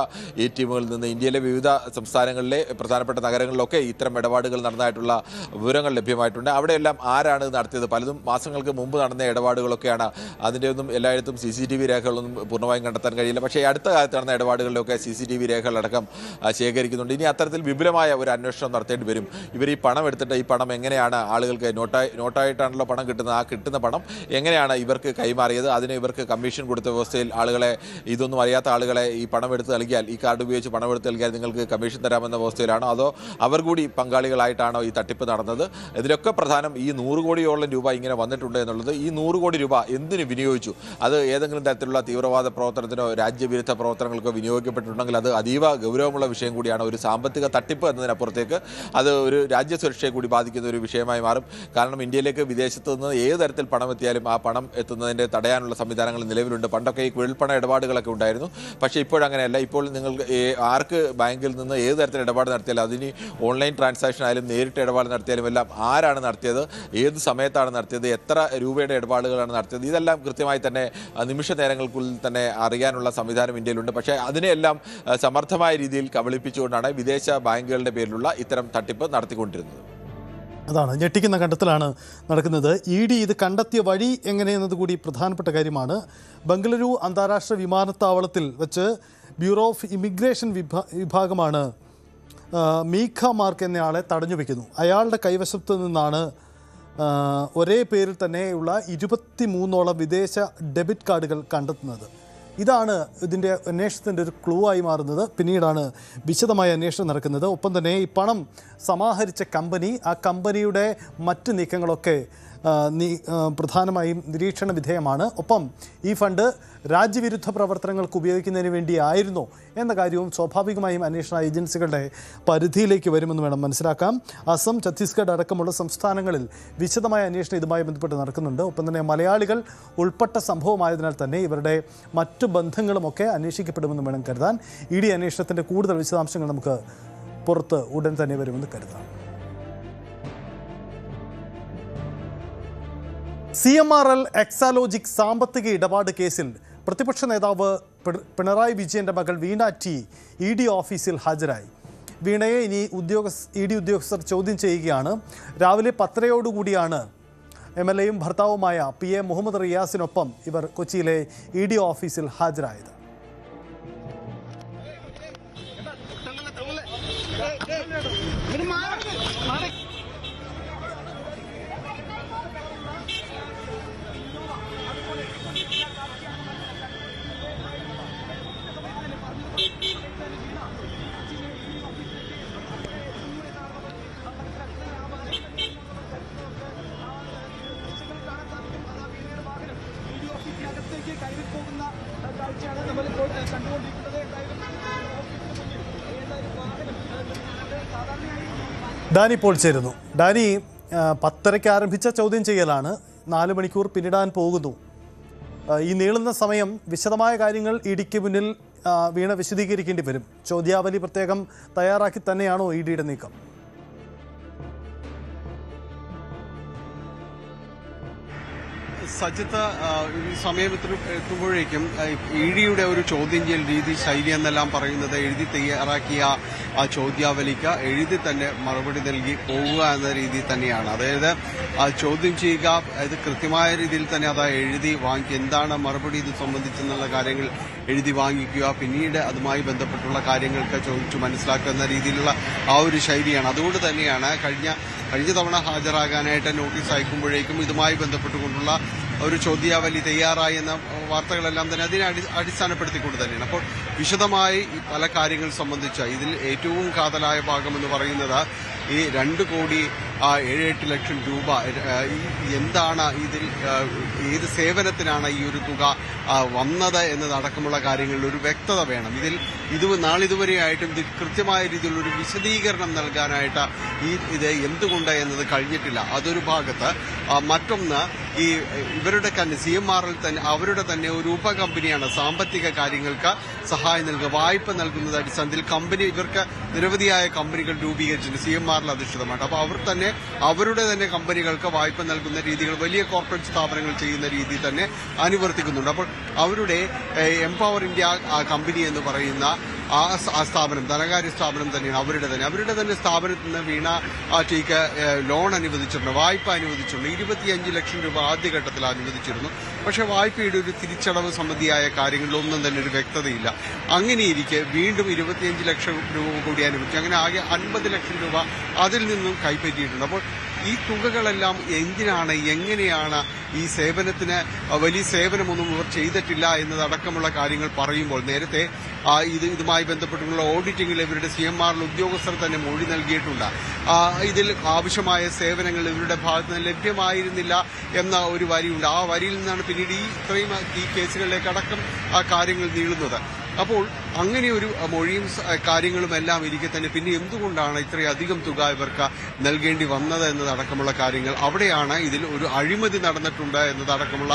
ATMകളിൽ നിന്ന് ഇന്ത്യയിലെ വിവിധ സംസ്ഥാനങ്ങളിലെ പ്രധാനപ്പെട്ട നഗരങ്ങളിലൊക്കെ ഇത്തരം ഇടപാടുകൾ നടന്നതായിട്ടുള്ള വിവരങ്ങൾ ലഭ്യമായിട്ടുണ്ട്. അവിടെയെല്ലാം ആരാണ് നടത്തിയത്? പലതും മാസങ്ങൾക്ക് മുമ്പ് നടന്ന ഇടപാടുകളൊക്കെയാണ്. അതിൻ്റെ ഒന്നും എല്ലായിടത്തും CCTV രേഖകളൊന്നും പൂർണ്ണമായും കണ്ടെത്താൻ കഴിയില്ല. പക്ഷേ അടുത്ത കാലത്ത് നടന്ന ഇടപാടുകളിലൊക്കെ CCTV രേഖകളടക്കം ശേഖരിക്കുന്നുണ്ട്. ഇനി അത്തരത്തിൽ വിപുലമായ ഒരു അന്വേഷണം നടത്തേണ്ടി വരും. ഇവർ ഈ പണം എടുത്തിട്ട് ഈ പണം എങ്ങനെയാണ് ആളുകൾക്ക് നോട്ടായിട്ടാണല്ലോ പണം കിട്ടുന്നത്, ആ കിട്ടുന്ന പണം എങ്ങനെയാണ് ഇവർക്ക് കൈമാറിയത്, അതിന് ഇവർക്ക് കമ്മീഷൻ കൊടുത്ത വ്യവസ്ഥയിൽ ആളുകളെ, ഇതൊന്നും അറിയാത്ത ആളുകളെ ഈ പണം എടുത്ത് നൽകിയാൽ, ഈ കാർഡ് ഉപയോഗിച്ച് പണം എടുത്ത് നൽകിയാൽ നിങ്ങൾക്ക് കമ്മീഷൻ തരാമെന്ന വ്യവസ്ഥയിലാണോ, അതോ അവർ കൂടി പങ്കാളികളായിട്ടാണോ ഈ തട്ടിപ്പ് നടന്നത്? ഇതിലൊക്കെ പ്രധാനം ഈ 100 കോടിയോളം രൂപ ഇങ്ങനെ വന്നിട്ടുണ്ട് എന്നുള്ളത്. ഈ 100 കോടി രൂപ എന്തിനു വിനിയോഗിച്ചു? അത് ഏതെങ്കിലും തരത്തിലുള്ള തീവ്രവാദ പ്രവർത്തനത്തിനോ രാജ്യവിരുദ്ധ പ്രവർത്തനങ്ങൾക്കോ വിനിയോഗിക്കപ്പെട്ടിട്ടുണ്ടെങ്കിൽ അത് അതീവ ഗൗരവമുള്ള വിഷയം കൂടിയാണ്. ഒരു സാമ്പത്തിക തട്ടിപ്പ് എന്നതിനപ്പുറത്തേക്ക് അത് ഒരു രാജ്യസുരക്ഷയെ കൂടി ബാധിക്കുന്ന ഒരു വിഷയമായി മാറും. കാരണം ഇന്ത്യയിലേക്ക് വിദേശത്ത് നിന്ന് ഏത് തരത്തിൽ പണം എത്തിയാലും ആ പണം എത്തുന്നതിൻ്റെ തടയാനുള്ള സംവിധാനങ്ങൾ നിലവിലുണ്ട്. പണ്ടൊക്കെ ഈ കുഴൽപ്പണ ഇടപാടുകളൊക്കെ ഉണ്ടായിരുന്നു. പക്ഷേ ഇപ്പോഴങ്ങനെയല്ല. ഇപ്പോൾ നിങ്ങൾക്ക് ആർക്ക് ബാങ്കിൽ നിന്ന് ഏത് തരത്തിൽ ഇടപാട് നടത്തിയാലും, അതിന് ഓൺലൈൻ ട്രാൻസാക്ഷൻ ആയാലും നേരിട്ട് ഇടപാട് നടത്തിയാലും എല്ലാം ആരാണ് നടത്തിയത്, ഏത് സമയത്താണ് നടത്തിയത്, എത്ര രൂപയുടെ ഇടപാടുകളാണ് നടത്തിയത്, ഇതെല്ലാം കൃത്യമായി തന്നെ നിമിഷ നേരങ്ങൾക്കുള്ളിൽ തന്നെ അറിയാനുള്ള സംവിധാനം ഇന്ത്യയിലുണ്ട്. പക്ഷേ അതിനെയെല്ലാം സമർത്ഥമായ രീതിയിൽ കബളിപ്പിച്ചുകൊണ്ടാണ് വിദേശ ബാങ്കുകളുടെ പേരിലുള്ള ഇത്തരം തട്ടിപ്പ് നടത്തിക്കൊണ്ടിരുന്നത്. അതാണ് ഞെട്ടിക്കുന്ന കണ്ടെത്തലാണ് നടക്കുന്നത്. ED ഇത് കണ്ടെത്തിയ വഴി എങ്ങനെയെന്നത് കൂടി പ്രധാനപ്പെട്ട കാര്യമാണ്. ബംഗളൂരു അന്താരാഷ്ട്ര വിമാനത്താവളത്തിൽ വെച്ച് ബ്യൂറോ ഓഫ് ഇമിഗ്രേഷൻ വിഭാഗമാണ് മീഖ മാർക്ക് എന്നയാളെ തടഞ്ഞു വയ്ക്കുന്നു. അയാളുടെ കൈവശത്തു നിന്നാണ് ഒരേ പേരിൽ തന്നെയുള്ള 23ഓളം വിദേശ ഡെബിറ്റ് കാർഡുകൾ കണ്ടെത്തുന്നത്. ഇതാണ് ഇതിൻ്റെ അന്വേഷണത്തിൻ്റെ ഒരു ക്ലൂ ആയി മാറുന്നത്. പിന്നീടാണ് വിശദമായ അന്വേഷണം നടക്കുന്നത്. ഒപ്പം തന്നെ ഈ പണം സമാഹരിച്ച കമ്പനി, ആ കമ്പനിയുടെ മറ്റ് നീക്കങ്ങളൊക്കെ പ്രധാനമായും നിരീക്ഷണ വിധേയമാണ്. ഒപ്പം ഈ ഫണ്ട് രാജ്യവിരുദ്ധ പ്രവർത്തനങ്ങൾക്ക് ഉപയോഗിക്കുന്നതിന് വേണ്ടിയായിരുന്നോ എന്ന കാര്യവും സ്വാഭാവികമായും അന്വേഷണ ഏജൻസികളുടെ പരിധിയിലേക്ക് വരുമെന്ന് വേണം മനസ്സിലാക്കാം. അസം, ഛത്തീസ്ഗഡ് അടക്കമുള്ള സംസ്ഥാനങ്ങളിൽ വിശദമായ അന്വേഷണം ഇതുമായി ബന്ധപ്പെട്ട് നടക്കുന്നുണ്ട്. ഒപ്പം തന്നെ മലയാളികൾ ഉൾപ്പെട്ട സംഭവമായതിനാൽ തന്നെ ഇവരുടെ മറ്റു ബന്ധങ്ങളുമൊക്കെ അന്വേഷിക്കപ്പെടുമെന്ന് വേണം കരുതാൻ. ED അന്വേഷണത്തിൻ്റെ കൂടുതൽ വിശദാംശങ്ങൾ നമുക്ക് പുറത്ത് ഉടൻ തന്നെ വരുമെന്ന് കരുതാം. CMRL എക്സാലോജിക് സാമ്പത്തിക ഇടപാട് കേസിൽ പ്രതിപക്ഷ നേതാവ് പിണറായി വിജയൻ്റെ മകൾ വീണ T ED ഓഫീസിൽ ഹാജരായി. വീണയെ ഇനി ED ഉദ്യോഗസ്ഥർ ചോദ്യം ചെയ്യുകയാണ്. രാവിലെ 10:30 MLAയും ഭർത്താവുമായ PA മുഹമ്മദ് റിയാസിനൊപ്പം ഇവർ കൊച്ചിയിലെ ED ഓഫീസിൽ ഹാജരായത്. ഡാനി ഇപ്പോൾ ചേരുന്നു. ഡാനി, 10:30 ആരംഭിച്ച ചോദ്യം ചെയ്യലാണ്, 4 മണിക്കൂർ പിന്നിടാൻ പോകുന്നു. ഈ നീളുന്ന സമയം വിശദമായ കാര്യങ്ങൾ ഇഡിക്ക് മുന്നിൽ വീണ വിശദീകരിക്കേണ്ടി വരും. ചോദ്യാവലി പ്രത്യേകം തയ്യാറാക്കി തന്നെയാണോ ഇഡിയുടെ നീക്കം? സജിത്ത്, ഈ സമയം എത്തുമ്പോഴേക്കും ഇഡിയുടെ ഒരു ചോദ്യം ചെയ്യൽ രീതി ശൈലി എന്നെല്ലാം പറയുന്നത് എഴുതി തയ്യാറാക്കിയ ആ ചോദ്യാവലിക്ക് എഴുതി തന്നെ മറുപടി നൽകി പോവുക എന്ന രീതി തന്നെയാണ്. അതായത് ചോദ്യം ചെയ്യുക, അത് കൃത്യമായ രീതിയിൽ തന്നെ അത് എഴുതി വാങ്ങിക്കുക, എന്താണ് മറുപടി ഇത് സംബന്ധിച്ചെന്നുള്ള കാര്യങ്ങൾ എഴുതി വാങ്ങിക്കുക, പിന്നീട് അതുമായി ബന്ധപ്പെട്ടുള്ള കാര്യങ്ങൾക്ക് ചോദിച്ചു മനസ്സിലാക്കുന്ന രീതിയിലുള്ള ആ ഒരു ശൈലിയാണ്. അതുകൊണ്ട് തന്നെയാണ് കഴിഞ്ഞ തവണ ഹാജരാകാനായിട്ട് നോട്ടീസ് അയക്കുമ്പോഴേക്കും ഇതുമായി ബന്ധപ്പെട്ടുകൊണ്ടുള്ള ഒരു ചോദ്യാവലി തയ്യാറായി എന്ന വാർത്തകളെല്ലാം തന്നെ അതിനെ അടിസ്ഥാനപ്പെടുത്തിക്കൊണ്ട് തന്നെയാണ്. അപ്പോൾ വിശദമായി പല കാര്യങ്ങൾ സംബന്ധിച്ച് ഇതിൽ ഏറ്റവും കാതലായ ഭാഗമെന്ന് പറയുന്നത് ഈ 2,78 ലക്ഷം രൂപ എന്താണ് ഇതിൽ, ഏത് സേവനത്തിനാണ് ഈ ഒരു തുക വന്നത് എന്നതടക്കമുള്ള കാര്യങ്ങളിൽ ഒരു വ്യക്തത വേണം. ഇത് നാളിതുവരെയായിട്ടും ഇത് കൃത്യമായ രീതിയിലുള്ള ഒരു വിശദീകരണം നൽകാനായിട്ട് ഇത് എന്തുകൊണ്ട് എന്നത് കഴിഞ്ഞിട്ടില്ല. അതൊരു ഭാഗത്ത്. മറ്റൊന്ന്, ഈ ഇവരുടെ CMRL തന്നെ അവരുടെ തന്നെ ഒരു ഉപകമ്പനിയാണ് സാമ്പത്തിക കാര്യങ്ങൾക്ക് സഹായം നൽകുക, വായ്പ നൽകുന്നത് അടിസ്ഥാനത്തിൽ ഇവർക്ക് നിരവധിയായ കമ്പനികൾ രൂപീകരിച്ചിട്ടുണ്ട് CMRL അധിഷ്ഠിതമായിട്ട്. അപ്പോൾ അവരുടെ തന്നെ കമ്പനികൾക്ക് വായ്പ നൽകുന്ന രീതികൾ വലിയ കോർപ്പറേറ്റ് സ്ഥാപനങ്ങൾ ചെയ്യുന്ന രീതി തന്നെ അനുവർത്തിക്കുന്നുണ്ട്. അപ്പോൾ അവരുടെ എംപവർ ഇന്ത്യ കമ്പനി എന്ന് പറയുന്ന ആ സ്ഥാപനം ധനകാര്യ സ്ഥാപനം തന്നെയാണ് അവരുടെ തന്നെ സ്ഥാപനത്തിൽ നിന്ന് വീണ ടീക്ക് ലോൺ അനുവദിച്ചിട്ടുണ്ട്, വായ്പ അനുവദിച്ചിട്ടുണ്ട്. 25 ലക്ഷം രൂപ ആദ്യഘട്ടത്തിൽ അനുവദിച്ചിരുന്നു. പക്ഷേ വായ്പയുടെ ഒരു തിരിച്ചടവ് സംബന്ധിയായ കാര്യങ്ങളിലൊന്നും തന്നെ ഒരു വ്യക്തതയില്ല. അങ്ങനെയിരിക്കെ വീണ്ടും 25 ലക്ഷം രൂപ കൂടി അനുവദിച്ചു. അങ്ങനെ ആകെ 50 ലക്ഷം രൂപ അതിൽ നിന്നും കൈപ്പറ്റിയിട്ടുണ്ട്. അപ്പോൾ ഈ തുകകളെല്ലാം എന്തിനാണ്, എങ്ങനെയാണ്, ഈ സേവനത്തിന് വലിയ സേവനമൊന്നും ഇവർ ചെയ്തിട്ടില്ല എന്നതടക്കമുള്ള കാര്യങ്ങൾ പറയുമ്പോൾ നേരത്തെ ഇതുമായി ബന്ധപ്പെട്ടുള്ള ഓഡിറ്റിംഗിൽ ഇവരുടെ CMRL ഉദ്യോഗസ്ഥർ തന്നെ മൊഴി നൽകിയിട്ടുണ്ട്. ഇതിൽ ആവശ്യമായ സേവനങ്ങൾ ഇവരുടെ ഭാഗത്ത് നിന്ന് ലഭ്യമായിരുന്നില്ല എന്ന ഒരു വരിയുണ്ട്. ആ വരിയിൽ നിന്നാണ് പിന്നീട് ഈ കേസുകളിലേക്ക് അടക്കം ആ കാര്യങ്ങൾ നീളുന്നത്. അപ്പോൾ അങ്ങനെ ഒരു മൊഴിയും കാര്യങ്ങളും എല്ലാം ഇരിക്കെ തന്നെ പിന്നെ എന്തുകൊണ്ടാണ് ഇത്രയധികം തുക ഇവർക്ക് നൽകേണ്ടി വന്നത് എന്നതടക്കമുള്ള കാര്യങ്ങൾ, അവിടെയാണ് ഇതിൽ ഒരു അഴിമതി നടന്നിട്ടുണ്ട് എന്നതടക്കമുള്ള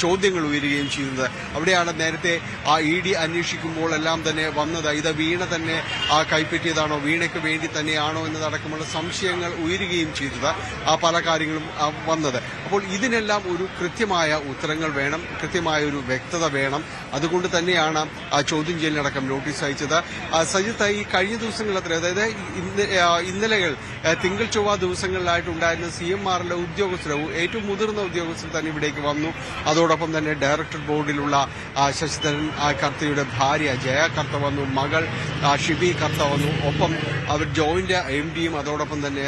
ചോദ്യങ്ങൾ ഉയരുകയും ചെയ്യുന്നത്. അവിടെയാണ് നേരത്തെ ആ ED അന്വേഷിക്കുമ്പോൾ എല്ലാം തന്നെ വന്നത് ഇത് വീണ തന്നെ കൈപ്പറ്റിയതാണോ, വീണയ്ക്ക് വേണ്ടി തന്നെയാണോ എന്നതടക്കമുള്ള സംശയങ്ങൾ ഉയരുകയും ചെയ്തത് പല കാര്യങ്ങളും വന്നത്. അപ്പോൾ ഇതിനെല്ലാം ഒരു കൃത്യമായ ഉത്തരങ്ങൾ വേണം, കൃത്യമായ ഒരു വ്യക്തത വേണം. അതുകൊണ്ട് തന്നെയാണ് ചോദ്യം ചെയ്യലിനടക്കം നോട്ടീസ് അയച്ചത്. സജിത്ത്, ഈ കഴിഞ്ഞ ദിവസങ്ങൾ അതായത് ഇന്നലെകൾ തിങ്കൾ ചൊവ്വ ദിവസങ്ങളിലായിട്ടുണ്ടായിരുന്ന CMRL ഉദ്യോഗസ്ഥർ, ഏറ്റവും മുതിർന്ന ഉദ്യോഗസ്ഥർ തന്നെ ഇവിടേക്ക് വന്നു. അതോടൊപ്പം തന്നെ ഡയറക്ടർ ബോർഡിലുള്ള ശശിധരൻ കർത്തയുടെ ഭാര്യ ജയ കർത്ത വന്നു, മകൾ ഷിബി കർത്ത വന്നു. ഒപ്പം അവർ ജോയിന്റ് MDയും അതോടൊപ്പം തന്നെ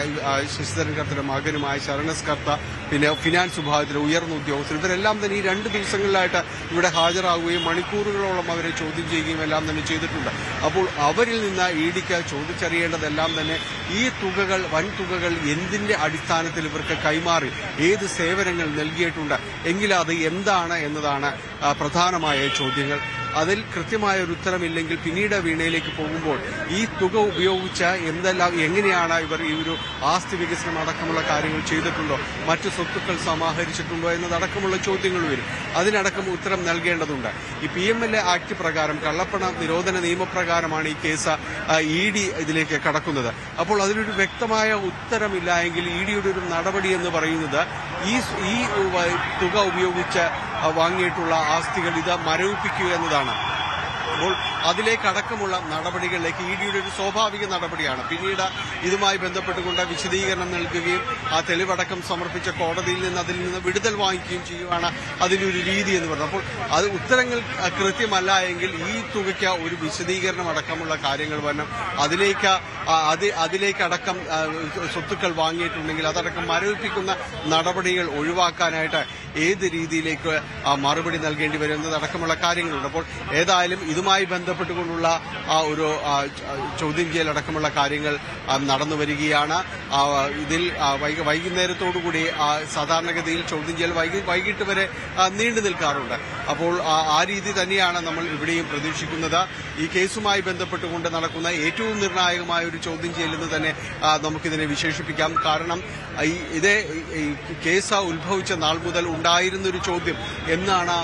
ശശിധരൻ കർത്തയുടെ മകനുമായ ശരണസ് കർത്ത, പിന്നെ ഫിനാൻസ് വിഭാഗത്തിലെ ഉയർന്ന ഉദ്യോഗസ്ഥർ, ഇവരെല്ലാം തന്നെ ഈ 2 ദിവസങ്ങളിലായിട്ട് ഇവിടെ ഹാജരാകുകയും മണിക്കൂറുകളോളം അവരെ ചോദ്യം ചെയ്യുകയും എല്ലാം തന്നെ ചെയ്തിട്ടുണ്ട്. അപ്പോൾ അവരിൽ നിന്ന് EDക്ക് ചോദിച്ചറിയേണ്ടതെല്ലാം തന്നെ ഈ തുകകൾ, വൻ തുകകൾ എന്തിന്റെ അടിസ്ഥാനത്തിൽ ഇവർക്ക് കൈമാറി, ഏത് സേവനങ്ങൾ നൽകിയിട്ടുണ്ട്, എങ്കിൽ അത് എന്താണ് എന്നതാണ് പ്രധാനമായ ചോദ്യങ്ങൾ. അതിൽ കൃത്യമായ ഒരു ഉത്തരമില്ലെങ്കിൽ പിന്നീട് വീണയിലേക്ക് പോകുമ്പോൾ ഈ തുക ഉപയോഗിച്ച് എങ്ങനെയാണ് ഇവർ ഈ ഒരു ആസ്തി വികസനം അടക്കമുള്ള കാര്യങ്ങൾ ചെയ്തിട്ടുണ്ടോ, മറ്റു സ്വത്തുക്കൾ സമാഹരിച്ചിട്ടുണ്ടോ എന്നതടക്കമുള്ള ചോദ്യങ്ങൾ വരും. അതിനടക്കം ഉത്തരം നൽകേണ്ടതുണ്ട്. ഈ PMLA ആക്ട് പ്രകാരം, കള്ളപ്പണ നിരോധന നിയമപ്രകാരമാണ് ഈ കേസ് ED ഇതിലേക്ക് കടക്കുന്നത്. അപ്പോൾ അതിനൊരു വ്യക്തമായ ഉത്തരമില്ല എങ്കിൽ EDയുടെ ഒരു നടപടി എന്ന് പറയുന്നത് ഈ തുക ഉപയോഗിച്ച് വാങ്ങിയിട്ടുള്ള ആസ്തികൾ ഇത് മരവിപ്പിക്കുക എന്നതാണ്. അപ്പോൾ അതിലേക്കടക്കമുള്ള നടപടികളിലേക്ക് EDയുടെ ഒരു സ്വാഭാവിക നടപടിയാണ്. പിന്നീട് ഇതുമായി ബന്ധപ്പെട്ടുകൊണ്ട് വിശദീകരണം നൽകുകയും ആ തെളിവടക്കം സമർപ്പിച്ച കോടതിയിൽ നിന്ന് അതിൽ നിന്ന് വിടുതൽ വാങ്ങിക്കുകയും ചെയ്യുകയാണ് അതിലൊരു രീതി എന്ന് പറയുന്നത്. അപ്പോൾ അത് ഉത്തരങ്ങൾ കൃത്യമല്ല എങ്കിൽ ഈ തുകയ്ക്ക് ഒരു വിശദീകരണം അടക്കമുള്ള കാര്യങ്ങൾ വരണം. അതിലേക്കടക്കം സ്വത്തുക്കൾ വാങ്ങിയിട്ടുണ്ടെങ്കിൽ അതടക്കം മരവിപ്പിക്കുന്ന നടപടികൾ ഒഴിവാക്കാനായിട്ട് ഏത് രീതിയിലേക്ക് മറുപടി നൽകേണ്ടി വരും എന്നതടക്കമുള്ള കാര്യങ്ങളുണ്ട്. അപ്പോൾ ഏതായാലും ഇതുമായി ബന്ധപ്പെട്ട് ബന്ധപ്പെട്ടുകൊണ്ടുള്ള ഒരു ചോദ്യം ചെയ്യലടക്കമുള്ള കാര്യങ്ങൾ നടന്നു വരികയാണ്. ഇതിൽ വൈകുന്നേരത്തോടുകൂടി സാധാരണഗതിയിൽ ചോദ്യം ചെയ്യൽ വൈകിട്ട് വരെ നീണ്ടു നിൽക്കാറുണ്ട്. അപ്പോൾ ആ രീതി തന്നെയാണ് നമ്മൾ ഇവിടെയും പ്രതീക്ഷിക്കുന്നത്. ഈ കേസുമായി ബന്ധപ്പെട്ടുകൊണ്ട് നടക്കുന്ന ഏറ്റവും നിർണായകമായ ഒരു ചോദ്യം ചെയ്യലെന്ന് തന്നെ നമുക്കിതിനെ വിശേഷിപ്പിക്കാം. കാരണം ഇതേ കേസ് ഉത്ഭവിച്ച നാൾ മുതൽ ഉണ്ടായിരുന്നൊരു ചോദ്യം എന്നാണ്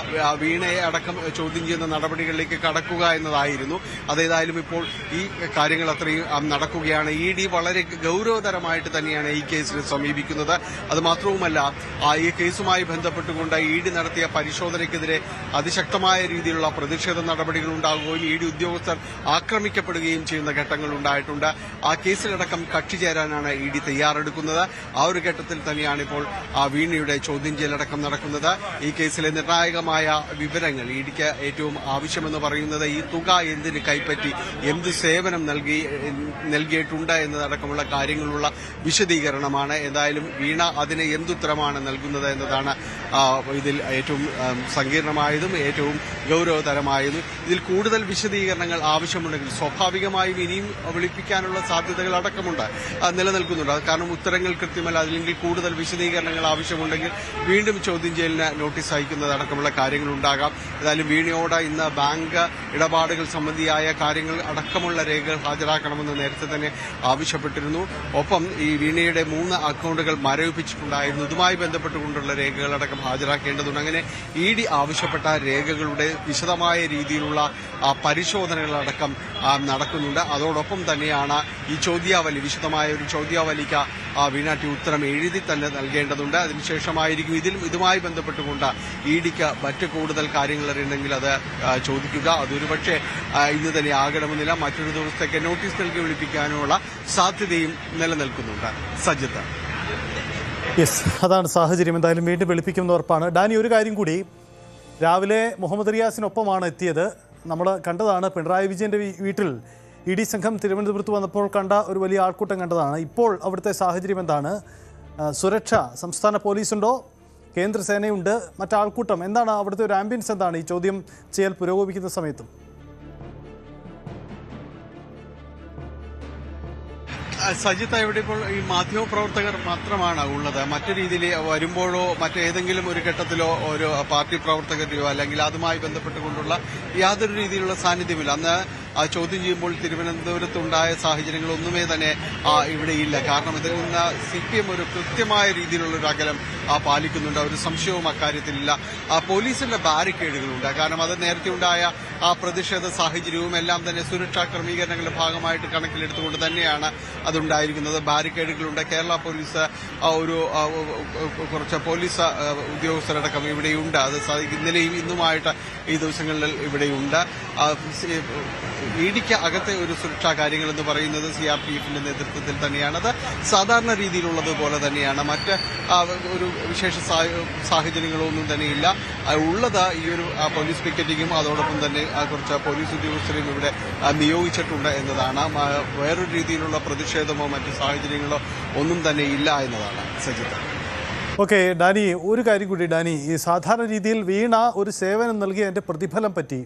വീണയെ അടക്കം ചോദ്യം ചെയ്യുന്ന നടപടികളിലേക്ക് കടക്കുക എന്നതായിരുന്നു. അതേതായാലും ഇപ്പോൾ ഈ കാര്യങ്ങൾ അത്രയും നടക്കുകയാണ്. ED വളരെ ഗൌരവതരമായിട്ട് തന്നെയാണ് ഈ കേസിനെ സമീപിക്കുന്നത്. അത് മാത്രവുമല്ല, ഈ കേസുമായി ബന്ധപ്പെട്ടുകൊണ്ട് ED നടത്തിയ പരിശോധനയ്ക്കെതിരെ അതിശക്തമായ രീതിയിലുള്ള പ്രതിഷേധ നടപടികൾ ഉണ്ടാകുകയും ED ഉദ്യോഗസ്ഥർ ആക്രമിക്കപ്പെടുകയും ചെയ്യുന്ന ഘട്ടങ്ങൾ ഉണ്ടായിട്ടുണ്ട്. ആ കേസിലടക്കം കക്ഷി ചേരാനാണ് ED തയ്യാറെടുക്കുന്നത്. ആ ഒരു ഘട്ടത്തിൽ തന്നെയാണ് ഇപ്പോൾ വീണയുടെ ചോദ്യം ചെയ്യലടക്കം നടക്കുന്നത്. ഈ കേസിലെ നിർണായകമായ വിവരങ്ങൾ EDക്ക് ഏറ്റവും ആവശ്യമെന്ന് പറയുന്നത് ഈ തുക എന്തിന് കൈപ്പറ്റി, എന്ത് സേവനം നൽകിയിട്ടുണ്ട് എന്നതടക്കമുള്ള കാര്യങ്ങളുള്ള വിശദീകരണമാണ്. എന്തായാലും വീണ അതിന് എന്തുത്തരമാണ് നൽകുന്നത് എന്നതാണ് ഇതിൽ ഏറ്റവും സങ്കീർണമായതും ഏറ്റവും ഗൌരവതരമായതും. ഇതിൽ കൂടുതൽ വിശദീകരണങ്ങൾ ആവശ്യമുണ്ടെങ്കിൽ സ്വാഭാവികമായും ഇനിയും വിളിപ്പിക്കാനുള്ള സാധ്യതകൾ അടക്കമുണ്ട് നിലനിൽക്കുന്നുണ്ട്. കാരണം ഉത്തരങ്ങൾ കൃത്യമല്ല, അല്ലെങ്കിൽ കൂടുതൽ വിശദീകരണങ്ങൾ ആവശ്യമുണ്ടെങ്കിൽ വീണ്ടും ചോദ്യം ചെയ്യലിന് നോട്ടീസ് അയക്കുന്നതടക്കമുള്ള കാര്യങ്ങളുണ്ടാകാം. ഏതായാലും വീണയോട് ഇന്ന് ബാങ്ക് ഇടപാടുകൾ സംബന്ധിയായ കാര്യങ്ങൾ അടക്കമുള്ള രേഖകൾ ഹാജരാക്കണമെന്ന് നേരത്തെ തന്നെ ആവശ്യപ്പെട്ടിരുന്നു. ഒപ്പം ഈ വീണയുടെ 3 അക്കൗണ്ടുകൾ മരവിപ്പിച്ചിട്ടുണ്ടായിരുന്നു. ഇതുമായി ബന്ധപ്പെട്ടുകൊണ്ടുള്ള രേഖകളടക്കം ഹാജരാക്കേണ്ടതുണ്ട്. അങ്ങനെ ED ആവശ്യപ്പെട്ട രേഖകളുടെ വിശദമായ രീതിയിലുള്ള പരിശോധനകളടക്കം നടക്കുന്നുണ്ട്. അതോടൊപ്പം തന്നെയാണ് ഈ ചോദ്യാവലി, വിശദമായ ഒരു ചോദ്യാവലിക്ക് വീണ ഉത്തരം എഴുതി തന്നെ നൽകേണ്ടതുണ്ട്. അതിനുശേഷമായിരിക്കും ഇതുമായി ബന്ധപ്പെട്ടുകൊണ്ട് EDക്ക് മറ്റ് കൂടുതൽ കാര്യങ്ങൾ അറിയണമെങ്കിൽ അത് ചോദിക്കുക. അതൊരുപക്ഷെ ഇന്ന് തന്നെ ആകണമെന്നില്ല. മറ്റൊരു ദിവസത്തേക്ക് നോട്ടീസ് നൽകി വിളിപ്പിക്കാനുള്ള സാധ്യതയും നിലനിൽക്കുന്നുണ്ട്. സജിത്ത്, യെസ്, അതാണ് സാഹചര്യം. എന്തായാലും വീണ്ടും വെളുപ്പിക്കുമെന്ന് ഉറപ്പാണ്. ഡാനി, ഒരു കാര്യം കൂടി, രാവിലെ മുഹമ്മദ് റിയാസിനൊപ്പമാണ് എത്തിയത്. നമ്മൾ കണ്ടതാണ് പിണറായി വിജയൻ്റെ വീട്ടിൽ ED സംഘം തിരുവനന്തപുരത്ത് വന്നപ്പോൾ കണ്ട ഒരു വലിയ ആൾക്കൂട്ടം കണ്ടതാണ്. ഇപ്പോൾ അവിടുത്തെ സാഹചര്യം എന്താണ്? സുരക്ഷ, സംസ്ഥാന പോലീസുണ്ടോ, കേന്ദ്രസേനയുണ്ട്, മറ്റാൾക്കൂട്ടം, എന്താണ് അവിടുത്തെ ഒരു ആംബിയൻസ്? എന്താണ് ഈ ചോദ്യം ചെയ്യൽ പുരോഗമിക്കുന്ന സമയത്തും? സജിത്ത്, ഇവിടെ ഇപ്പോൾ ഈ മാധ്യമപ്രവർത്തകർ മാത്രമാണ് ഉള്ളത്. മറ്റു രീതിയിൽ വരുമ്പോഴോ മറ്റേതെങ്കിലും ഒരു ഘട്ടത്തിലോ ഒരു പാർട്ടി പ്രവർത്തകരെയോ അല്ലെങ്കിൽ അതുമായി ബന്ധപ്പെട്ടുകൊണ്ടുള്ള യാതൊരു രീതിയിലുള്ള സാന്നിധ്യമില്ല. അന്ന് ചോദ്യം ചെയ്യുമ്പോൾ തിരുവനന്തപുരത്തുണ്ടായ സാഹചര്യങ്ങളൊന്നുമേ തന്നെ ഇവിടെയില്ല. കാരണം ഇതിൽ നിന്ന് CPM ഒരു കൃത്യമായ രീതിയിലുള്ളൊരു അകലം പാലിക്കുന്നുണ്ട്. ഒരു സംശയവും അക്കാര്യത്തിലില്ല. പോലീസിന്റെ ബാരിക്കേഡുകളുണ്ട്. കാരണം അത് നേരത്തെ ഉണ്ടായ പ്രതിഷേധ സാഹചര്യവും എല്ലാം തന്നെ സുരക്ഷാ ക്രമീകരണങ്ങളുടെ ഭാഗമായിട്ട് കണക്കിലെടുത്തുകൊണ്ട് തന്നെയാണ് അതുണ്ടായിരിക്കുന്നത്. ബാരിക്കേഡുകളുണ്ട്. കേരള പോലീസ് കുറച്ച് പോലീസ് ഉദ്യോഗസ്ഥരടക്കം ഇവിടെയുണ്ട്. അത് ഇന്നലെയും ഇന്നുമായിട്ട് ഈ ദിവസങ്ങളിൽ ഇവിടെയുണ്ട്. EDക്ക് അകത്തെ ഒരു സുരക്ഷാ കാര്യങ്ങൾ എന്ന് പറയുന്നത് CRPFന്റെ നേതൃത്വത്തിൽ തന്നെയാണ്. അത് സാധാരണ രീതിയിലുള്ളതുപോലെ തന്നെയാണ്. മറ്റ് ഒരു വിശേഷ സാഹചര്യങ്ങളൊന്നും തന്നെയില്ല. ഉള്ളത് ഈ ഒരു പോലീസ് പിക്കറ്റിങ്ങും അതോടൊപ്പം തന്നെ കുറച്ച് പോലീസ് ഉദ്യോഗസ്ഥരെയും ഇവിടെ നിയോഗിച്ചിട്ടുണ്ട് എന്നതാണ്. വേറൊരു രീതിയിലുള്ള പ്രതിഷേധമോ മറ്റു സാഹചര്യങ്ങളോ ഒന്നും തന്നെ ഇല്ല എന്നതാണ്. സജിത്ത്, ഓക്കെ ഡാനി, ഒരു കാര്യം കൂടി ഡാനി, ഈ സാധാരണ രീതിയിൽ വീണ ഒരു സേവനം നൽകിയ അതിൻ്റെ പ്രതിഫലം പറ്റി,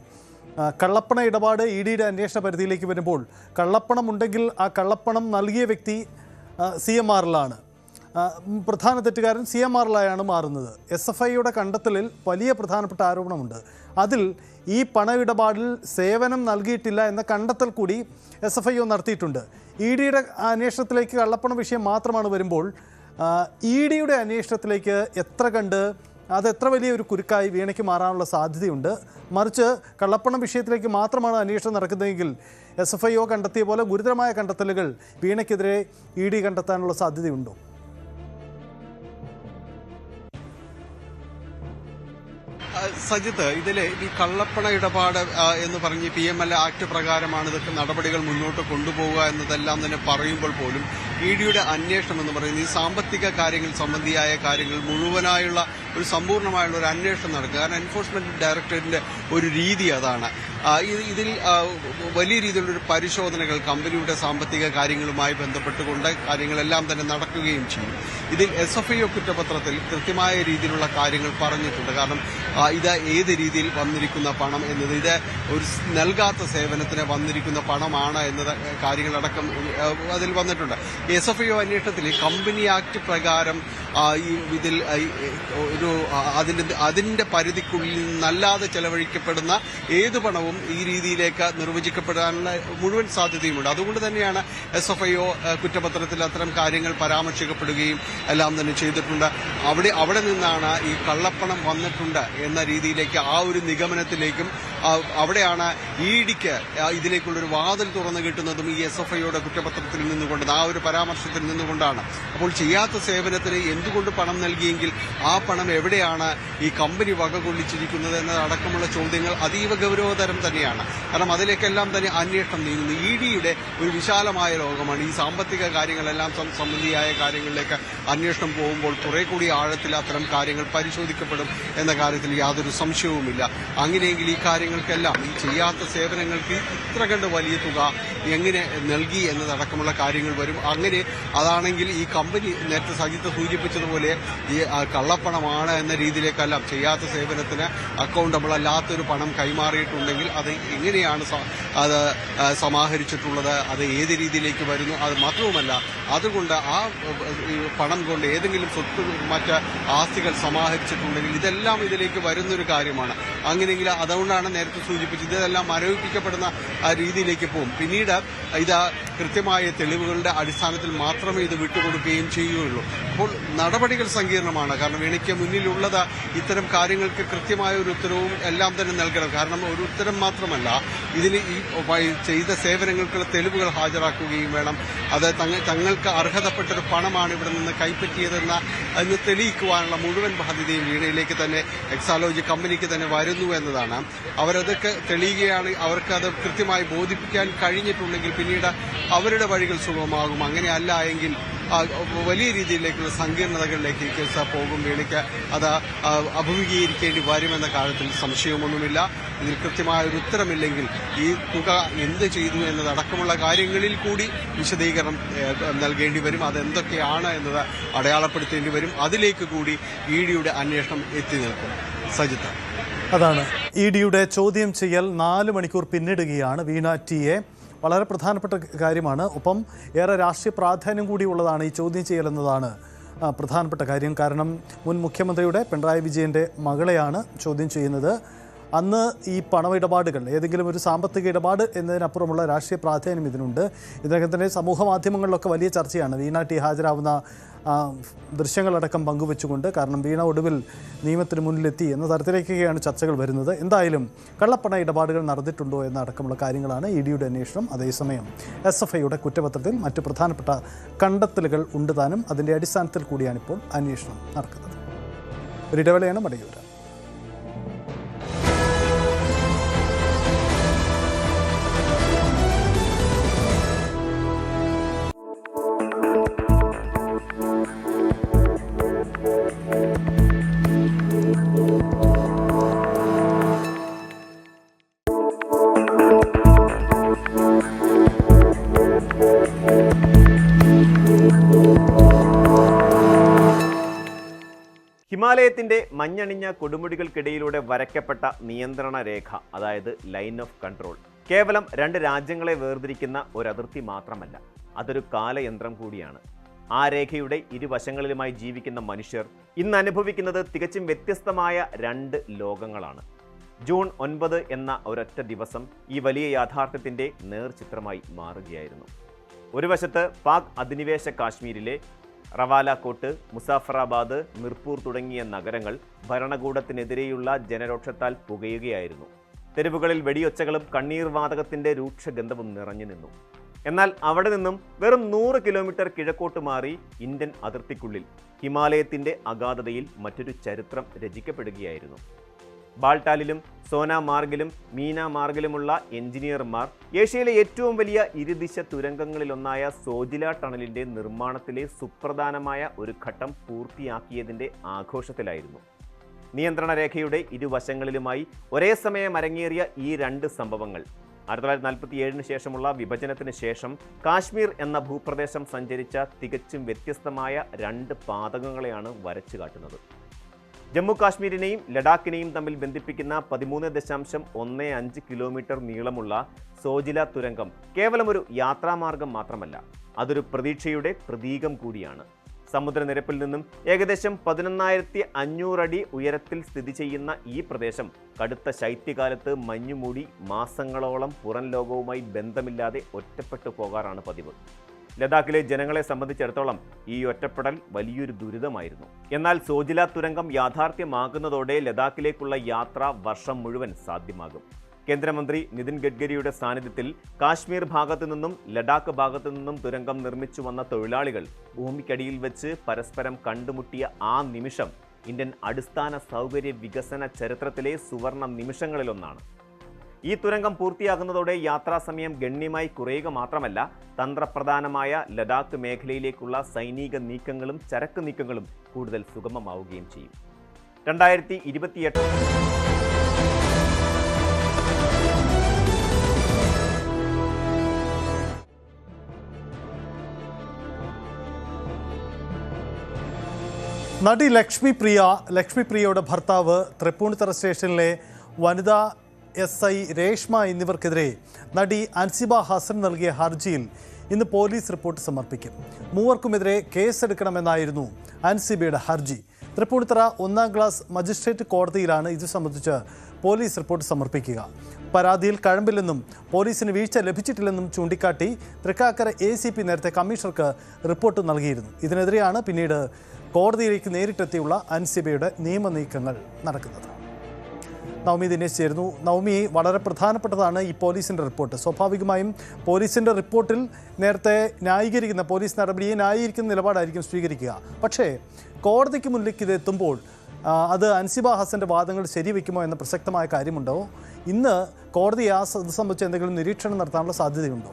കള്ളപ്പണ ഇടപാട് EDയുടെ അന്വേഷണ പരിധിയിലേക്ക് വരുമ്പോൾ കള്ളപ്പണം ഉണ്ടെങ്കിൽ ആ കള്ളപ്പണം നൽകിയ വ്യക്തി CMRലാണ്, പ്രധാന തെറ്റുകാരൻ CMRലായാണ് മാറുന്നത്. SFIയുടെ കണ്ടെത്തലിൽ വലിയ പ്രധാനപ്പെട്ട ആരോപണമുണ്ട്. അതിൽ ഈ പണമിടപാടിൽ സേവനം നൽകിയിട്ടില്ല എന്ന കണ്ടെത്തൽ കൂടി SFIO നടത്തിയിട്ടുണ്ട്. EDയുടെ അന്വേഷണത്തിലേക്ക് കള്ളപ്പണ വിഷയം മാത്രമാണ് വരുമ്പോൾ EDയുടെ അന്വേഷണത്തിലേക്ക് അതെത്ര വലിയൊരു കുരുക്കായി വീണയ്ക്ക് മാറാനുള്ള സാധ്യതയുണ്ട്? മറിച്ച് കള്ളപ്പണം വിഷയത്തിലേക്ക് മാത്രമാണ് അന്വേഷണം നടക്കുന്നതെങ്കിൽ SFIO കണ്ടെത്തിയ പോലെ ഗുരുതരമായ കണ്ടെത്തലുകൾ വീണയ്ക്കെതിരെ ED കണ്ടെത്താനുള്ള സാധ്യതയുണ്ടോ? സജിത്ത്, ഇതിലെ ഈ കള്ളപ്പണ ഇടപാട് എന്ന് പറഞ്ഞ് PML ആക്ട് പ്രകാരമാണ് ഇതൊക്കെ നടപടികൾ മുന്നോട്ട് കൊണ്ടുപോവുക എന്നതെല്ലാം തന്നെ പറയുമ്പോൾ പോലും EDയുടെ അന്വേഷണം എന്ന് പറയുന്നത് ഈ സാമ്പത്തിക കാര്യങ്ങൾ സംബന്ധിയായ കാര്യങ്ങൾ മുഴുവനായുള്ള ഒരു സമ്പൂർണ്ണമായുള്ള ഒരു അന്വേഷണം നടക്കുക. കാരണം എൻഫോഴ്സ്മെന്റ് ഡയറക്ടറേറ്റിന്റെ ഒരു രീതി അതാണ്. ഇതിൽ വലിയ രീതിയിലുള്ള പരിശോധനകൾ കമ്പനിയുടെ സാമ്പത്തിക കാര്യങ്ങളുമായി ബന്ധപ്പെട്ടുകൊണ്ട് കാര്യങ്ങളെല്ലാം തന്നെ നടക്കുകയും ചെയ്യും. ഇതിൽ SFIO കുറ്റപത്രത്തിൽ കൃത്യമായ രീതിയിലുള്ള കാര്യങ്ങൾ പറഞ്ഞിട്ടുണ്ട്. കാരണം ഇത് ഏത് രീതിയിൽ വന്നിരിക്കുന്ന പണം എന്നത്, ഇത് ഒരു നൽകാത്ത സേവനത്തിന് വന്നിരിക്കുന്ന പണമാണ് എന്നത് കാര്യങ്ങളടക്കം അതിൽ വന്നിട്ടുണ്ട്. SFIO അന്വേഷണത്തിൽ കമ്പനി ആക്ട് പ്രകാരം ഇതിൽ ഒരു അതിന്റെ പരിധിക്കുള്ളിൽ നിന്നല്ലാതെ ചെലവഴിക്കപ്പെടുന്ന ഏത് പണവും ഈ രീതിയിലേക്ക് നിർവചിക്കപ്പെടാനുള്ള മുഴുവൻ സാധ്യതയുമുണ്ട്. അതുകൊണ്ട് തന്നെയാണ് SFIO കുറ്റപത്രത്തിൽ അത്തരം കാര്യങ്ങൾ പരാമർശിക്കപ്പെടുകയും എല്ലാം തന്നെ ചെയ്തിട്ടുണ്ട്. അവിടെ നിന്നാണ് ഈ കള്ളപ്പണം വന്നിട്ടുണ്ട് എന്ന രീതിയിലേക്ക് ആ ഒരു നിഗമനത്തിലേക്കും അവിടെയാണ് EDക്ക് ഇതിലേക്കുള്ളൊരു വാതിൽ തുറന്നു കിട്ടുന്നതും ഈ SFIOയുടെ കുറ്റപത്രത്തിൽ നിന്നുകൊണ്ട്, ആ ഒരു പരാമർശത്തിൽ നിന്നുകൊണ്ടാണ്. അപ്പോൾ ചെയ്യാത്ത സേവനത്തിന് എന്തുകൊണ്ട് പണം നൽകിയെങ്കിൽ ആ പണം എവിടെയാണ് ഈ കമ്പനി വകകൊള്ളിച്ചിരിക്കുന്നത് എന്നതടക്കമുള്ള ചോദ്യങ്ങൾ അതീവ ഗൗരവതരം തന്നെയാണ്. കാരണം അതിലേക്കെല്ലാം തന്നെ അന്വേഷണം നീങ്ങുന്നു. EDയുടെ ഒരു വിശാലമായ ലോകമാണ്. ഈ സാമ്പത്തിക കാര്യങ്ങളെല്ലാം സംബന്ധിയായ കാര്യങ്ങളിലേക്ക് അന്വേഷണം പോകുമ്പോൾ കുറെ കൂടി ആഴത്തിൽ അത്തരം കാര്യങ്ങൾ പരിശോധിക്കപ്പെടും എന്ന കാര്യത്തിൽ യാതൊരു സംശയവുമില്ല. അങ്ങനെയെങ്കിൽ ഈ കാര്യങ്ങൾക്കെല്ലാം, ഈ ചെയ്യാത്ത സേവനങ്ങൾക്ക് ഇത്ര കണ്ട് വലിയ തുക എങ്ങനെ നൽകി എന്നതടക്കമുള്ള കാര്യങ്ങൾ വരും. അങ്ങനെ അതാണെങ്കിൽ ഈ കമ്പനി നേരത്തെ സജിത്ത് സൂചിപ്പിച്ചതുപോലെ ഈ കള്ളപ്പണമാണ് എന്ന രീതിയിലേക്കെല്ലാം, ചെയ്യാത്ത സേവനത്തിന് അക്കൗണ്ടബിൾ അല്ലാത്തൊരു പണം കൈമാറിയിട്ടുണ്ടെങ്കിൽ അത് എങ്ങനെയാണ് അത് സമാഹരിച്ചിട്ടുള്ളത്, അത് ഏത് രീതിയിലേക്ക് വരുന്നു, അത് മാത്രവുമല്ല അതുകൊണ്ട് ആ പണം കൊണ്ട് ഏതെങ്കിലും സ്വത്ത് മറ്റ് ആസ്തികൾ സമാഹരിച്ചിട്ടുണ്ടെങ്കിൽ ഇതെല്ലാം ഇതിലേക്ക് വരുന്നൊരു കാര്യമാണ്. അങ്ങനെയെങ്കിൽ അതുകൊണ്ടാണ് നേരത്തെ സൂചിപ്പിച്ചത് ഇതെല്ലാം മരവിപ്പിക്കപ്പെടുന്ന രീതിയിലേക്ക് പോകും. പിന്നീട് ഇത് കൃത്യമായ തെളിവുകളുടെ അടിസ്ഥാനത്തിൽ മാത്രമേ ഇത് വിട്ടുകൊടുക്കുകയും ചെയ്യുകയുള്ളൂ. അപ്പോൾ നടപടികൾ സങ്കീർണമാണ്. കാരണം എനിക്ക് മുന്നിലുള്ളത് ഇത്തരം കാര്യങ്ങൾക്ക് കൃത്യമായ ഒരു ഉത്തരവും എല്ലാം തന്നെ നൽകണം. കാരണം ഒരു ഉത്തരം മാത്രമല്ല, ഇതിന് ഈ ചെയ്ത സേവനങ്ങൾക്കുള്ള തെളിവുകൾ ഹാജരാക്കുകയും വേണം. അത് തങ്ങൾക്ക് അർഹതപ്പെട്ടൊരു പണമാണ് ഇവിടെ നിന്ന് കൈപ്പറ്റിയതെന്ന് അതിന് തെളിയിക്കുവാനുള്ള മുഴുവൻ ബാധ്യതയും വീണയിലേക്ക് തന്നെ, എക്സാലോജി കമ്പനിക്ക് തന്നെ വരുന്നു എന്നതാണ്. അവരതൊക്കെ തെളിയുകയാണ്, അവർക്കത് കൃത്യമായി ബോധിപ്പിക്കാൻ കഴിഞ്ഞിട്ടുണ്ടെങ്കിൽ പിന്നീട് അവരുടെ വഴികൾ സുഗമമാകും. അങ്ങനെയല്ല എങ്കിൽ വലിയ രീതിയിലേക്കുള്ള സങ്കീർണതകളിലേക്ക് കേസ് പോകും. വീണയ്ക്ക് അത് അഭിമുഖീകരിക്കേണ്ടി വരുമെന്ന കാര്യത്തിൽ സംശയമൊന്നുമില്ല. ഇതിൽ കൃത്യമായ ഒരു ഉത്തരമില്ലെങ്കിൽ ഈ തുക എന്ത് ചെയ്തു എന്നതടക്കമുള്ള കാര്യങ്ങളിൽ കൂടി വിശദീകരണം നൽകേണ്ടി വരും. അതെന്തൊക്കെയാണ് എന്നത് അടയാളപ്പെടുത്തേണ്ടി വരും. അതിലേക്ക് കൂടി EDയുടെ അന്വേഷണം എത്തി നിൽക്കും. സജിത്ത്, അതാണ് EDയുടെ ചോദ്യം ചെയ്യൽ 4 മണിക്കൂർ പിന്നിടുകയാണ്. വീണ ടിയെ വളരെ പ്രധാനപ്പെട്ട കാര്യമാണ്. ഒപ്പം ഏറെ രാഷ്ട്രീയ പ്രാധാന്യം കൂടിയുള്ളതാണ് ഈ ചോദ്യം ചെയ്യൽ എന്നതാണ് പ്രധാനപ്പെട്ട കാര്യം. കാരണം മുൻ മുഖ്യമന്ത്രിയുടെ പിണറായി വിജയൻ്റെ മകളെയാണ് ചോദ്യം ചെയ്യുന്നത്. അന്ന് ഈ പണമിടപാടുകൾ, ഏതെങ്കിലും ഒരു സാമ്പത്തിക ഇടപാട് എന്നതിനപ്പുറമുള്ള രാഷ്ട്രീയ പ്രാധാന്യം ഇതിനുണ്ട്. ഇതിനകം തന്നെ സമൂഹ മാധ്യമങ്ങളിലൊക്കെ വലിയ ചർച്ചയാണ് വീണ ടി ഹാജരാവുന്ന ദൃശ്യങ്ങളടക്കം പങ്കുവെച്ചുകൊണ്ട്. കാരണം വീണ ഒടുവിൽ നിയമത്തിന് മുന്നിലെത്തി എന്ന തരത്തിലേക്കൊക്കെയാണ് ചർച്ചകൾ വരുന്നത്. എന്തായാലും കള്ളപ്പണ ഇടപാടുകൾ നടന്നിട്ടുണ്ടോ എന്നടക്കമുള്ള കാര്യങ്ങളാണ് EDയുടെ അന്വേഷണം. അതേസമയം SFIയുടെ കുറ്റപത്രത്തിൽ മറ്റ് പ്രധാനപ്പെട്ട കണ്ടെത്തലുകൾ ഉണ്ട് താനും. അതിൻ്റെ അടിസ്ഥാനത്തിൽ കൂടിയാണിപ്പോൾ അന്വേഷണം നടക്കുന്നത്. ഒരിടവേളയാണ്, മടങ്ങിവരാം. ഹിമാലയത്തിന്റെ മഞ്ഞണിഞ്ഞ കൊടുമുടികൾക്കിടയിലൂടെ വരയ്ക്കപ്പെട്ട നിയന്ത്രണ രേഖ, അതായത് ലൈൻ ഓഫ് കൺട്രോൾ, കേവലം 2 രാജ്യങ്ങളെ വേർതിരിക്കുന്ന ഒരു അതിർത്തി മാത്രമല്ല, അതൊരു കാലയന്ത്രം കൂടിയാണ്. ആ രേഖയുടെ ഇരുവശങ്ങളിലുമായി ജീവിക്കുന്ന മനുഷ്യർ ഇന്ന് അനുഭവിക്കുന്നത് തികച്ചും വ്യത്യസ്തമായ 2 ലോകങ്ങളാണ്. ജൂൺ 9 എന്ന ഒരൊറ്റ ദിവസം ഈ വലിയ യാഥാർത്ഥ്യത്തിന്റെ നേർചിത്രമായി മാറുകയായിരുന്നു. ഒരു വശത്ത് പാക് അധിനിവേശ കാശ്മീരിലെ റവാലക്കോട്ട്, മുസാഫറാബാദ്, മിർപൂർ തുടങ്ങിയ നഗരങ്ങൾ ഭരണകൂടത്തിനെതിരെയുള്ള ജനരോക്ഷത്താൽ പുകയുകയായിരുന്നു. തെരുവുകളിൽ വെടിയൊച്ചകളും കണ്ണീർ വാതകത്തിന്റെ രൂക്ഷഗന്ധവും നിറഞ്ഞു നിന്നു. എന്നാൽ അവിടെ നിന്നും വെറും 100 കിലോമീറ്റർ കിഴക്കോട്ട് മാറി ഇന്ത്യൻ അതിർത്തിക്കുള്ളിൽ ഹിമാലയത്തിന്റെ അഗാധതയിൽ മറ്റൊരു ചരിത്രം രചിക്കപ്പെടുകയായിരുന്നു. ബാൾട്ടാലിലും സോനാമാർഗിലും മീനാമാർഗിലുമുള്ള എഞ്ചിനീയർമാർ ഏഷ്യയിലെ ഏറ്റവും വലിയ ഇരുദിശ തുരങ്കങ്ങളിലൊന്നായ സോജില ടണലിന്റെ നിർമ്മാണത്തിലെ സുപ്രധാനമായ ഒരു ഘട്ടം പൂർത്തിയാക്കിയതിന്റെ ആഘോഷത്തിലായിരുന്നു. നിയന്ത്രണ രേഖയുടെ ഇരുവശങ്ങളിലുമായി ഒരേ സമയം അരങ്ങേറിയ ഈ രണ്ട് സംഭവങ്ങൾ 1947 ശേഷമുള്ള വിഭജനത്തിന് ശേഷം കാശ്മീർ എന്ന ഭൂപ്രദേശം സഞ്ചരിച്ച തികച്ചും വ്യത്യസ്തമായ രണ്ട് പാതകങ്ങളെയാണ് വരച്ചു കാട്ടുന്നത്. ജമ്മു കാശ്മീരിനെയും ലഡാക്കിനെയും തമ്മിൽ ബന്ധിപ്പിക്കുന്ന 13.15 കിലോമീറ്റർ നീളമുള്ള സോജില തുരങ്കം കേവലം ഒരു യാത്രാമാർഗം മാത്രമല്ല, അതൊരു പ്രതീക്ഷയുടെ പ്രതീകം കൂടിയാണ്. സമുദ്രനിരപ്പിൽ നിന്നും ഏകദേശം 11,500 അടി ഉയരത്തിൽ സ്ഥിതി ചെയ്യുന്ന ഈ പ്രദേശം കടുത്ത ശൈത്യകാലത്ത് മഞ്ഞുമൂടി മാസങ്ങളോളം പുറം ലോകവുമായി ബന്ധമില്ലാതെ ഒറ്റപ്പെട്ടു പോകാറാണ് പതിവ്. ലഡാക്കിലെ ജനങ്ങളെ സംബന്ധിച്ചിടത്തോളം ഈ ഒറ്റപ്പെടൽ വലിയൊരു ദുരിതമായിരുന്നു. എന്നാൽ സോജില തുരങ്കം യാഥാർത്ഥ്യമാകുന്നതോടെ ലഡാക്കിലേക്കുള്ള യാത്ര വർഷം മുഴുവൻ സാധ്യമാകും. കേന്ദ്രമന്ത്രി നിതിൻ ഗഡ്കരിയുടെ സാന്നിധ്യത്തിൽ കാശ്മീർ ഭാഗത്തു നിന്നും ലഡാക്ക് ഭാഗത്തു നിന്നും തുരങ്കം നിർമ്മിച്ചു വന്ന തൊഴിലാളികൾ ഭൂമിക്കടിയിൽ വെച്ച് പരസ്പരം കണ്ടുമുട്ടിയ ആ നിമിഷം ഇന്ത്യൻ അടിസ്ഥാന സൗകര്യ വികസന ചരിത്രത്തിലെ സുവർണ നിമിഷങ്ങളിലൊന്നാണ്. ഈ തുരങ്കം പൂർത്തിയാകുന്നതോടെ യാത്രാസമയം ഗണ്യമായി കുറയുക മാത്രമല്ല, തന്ത്രപ്രധാനമായ ലഡാക്ക് മേഖലയിലേക്കുള്ള സൈനിക നീക്കങ്ങളും ചരക്ക് നീക്കങ്ങളും കൂടുതൽ സുഗമമാവുകയും ചെയ്യും. 2028 നടി ലക്ഷ്മിപ്രിയയുടെ ഭർത്താവ് തൃപ്പൂണിത്തുറ സ്റ്റേഷനിലെ വനിതാ SI രേഷ്മ എന്നിവർക്കെതിരെ നടി അൻസിബ ഹസൻ നൽകിയ ഹർജിയിൽ ഇന്ന് പോലീസ് റിപ്പോർട്ട് സമർപ്പിക്കും. മൂവർക്കുമെതിരെ കേസെടുക്കണമെന്നായിരുന്നു അൻസിബയുടെ ഹർജി. തൃപ്പൂണിത്തുറ 1ാം ക്ലാസ് മജിസ്ട്രേറ്റ് കോടതിയിലാണ് ഇത് സംബന്ധിച്ച് പോലീസ് റിപ്പോർട്ട് സമർപ്പിക്കുക. പരാതിയിൽ കഴമ്പില്ലെന്നും പോലീസിന് വീഴ്ച ലഭിച്ചിട്ടില്ലെന്നും ചൂണ്ടിക്കാട്ടി തൃക്കാക്കര ACP നേരത്തെ കമ്മീഷണർക്ക് റിപ്പോർട്ട് നൽകിയിരുന്നു. ഇതിനെതിരെയാണ് പിന്നീട് കോടതിയിലേക്ക് നേരിട്ടെത്തിയുള്ള അൻസിബയുടെ നിയമനീക്കങ്ങൾ നടക്കുന്നത്. നവമി ദിനേശ് ചേരുന്നു. നവമി, വളരെ പ്രധാനപ്പെട്ടതാണ് ഈ പോലീസിൻ്റെ റിപ്പോർട്ട്. സ്വാഭാവികമായും പോലീസിൻ്റെ റിപ്പോർട്ടിൽ നേരത്തെ പോലീസ് നടപടിയെ ന്യായീകരിക്കുന്ന നിലപാടായിരിക്കും സ്വീകരിക്കുക. പക്ഷേ കോടതിക്ക് മുന്നിലേക്ക് ഇത് എത്തുമ്പോൾ അത് അൻസിബ ഹസൻ്റെ വാദങ്ങൾ ശരിവെക്കുമോ എന്ന പ്രസക്തമായ കാര്യമുണ്ടോ? ഇന്ന് കോടതി ഇത് സംബന്ധിച്ച് എന്തെങ്കിലും നിരീക്ഷണം നടത്താനുള്ള സാധ്യതയുണ്ടോ?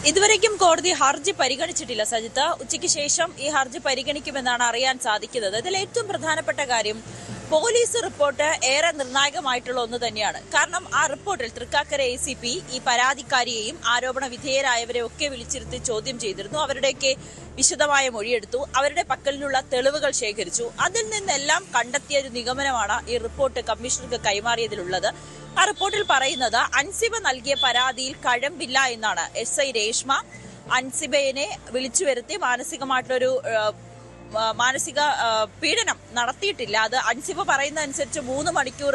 ഇതുവരേക്കും കോടതി ഹർജി പരിഗണിച്ചിട്ടില്ല സജിത്ത്. ഉച്ചയ്ക്ക് ശേഷം ഈ ഹർജി പരിഗണിക്കുമെന്നാണ് അറിയാൻ സാധിക്കുന്നത്. ഇതിൽ ഏറ്റവും പ്രധാനപ്പെട്ട കാര്യം പോലീസ് റിപ്പോർട്ട് ഏറെ നിർണായകമായിട്ടുള്ള ഒന്ന് തന്നെയാണ്. കാരണം ആ റിപ്പോർട്ടിൽ തൃക്കാക്കര ACP ഈ പരാതിക്കാരിയെയും ആരോപണ വിധേയരായവരെ ഒക്കെ വിളിച്ചിരുത്തി ചോദ്യം ചെയ്തിരുന്നു. അവരുടെയൊക്കെ വിശദമായ മൊഴിയെടുത്തു. അവരുടെ പക്കലിനുള്ള തെളിവുകൾ ശേഖരിച്ചു. അതിൽ നിന്നെല്ലാം കണ്ടെത്തിയ ഒരു നിഗമനമാണ് ഈ റിപ്പോർട്ട് കമ്മീഷണർക്ക് കൈമാറിയതിലുള്ളത്. ആ റിപ്പോർട്ടിൽ പറയുന്നത് അൻസിബ നൽകിയ പരാതിയിൽ കഴമ്പില്ല എന്നാണ്. SI രേഷ്മ അൻസിബയെ വിളിച്ചു വരുത്തി മാനസിക പീഡനം നടത്തിയിട്ടില്ല. അത് അൻസിബ പറയുന്നതനുസരിച്ച് 3 മണിക്കൂർ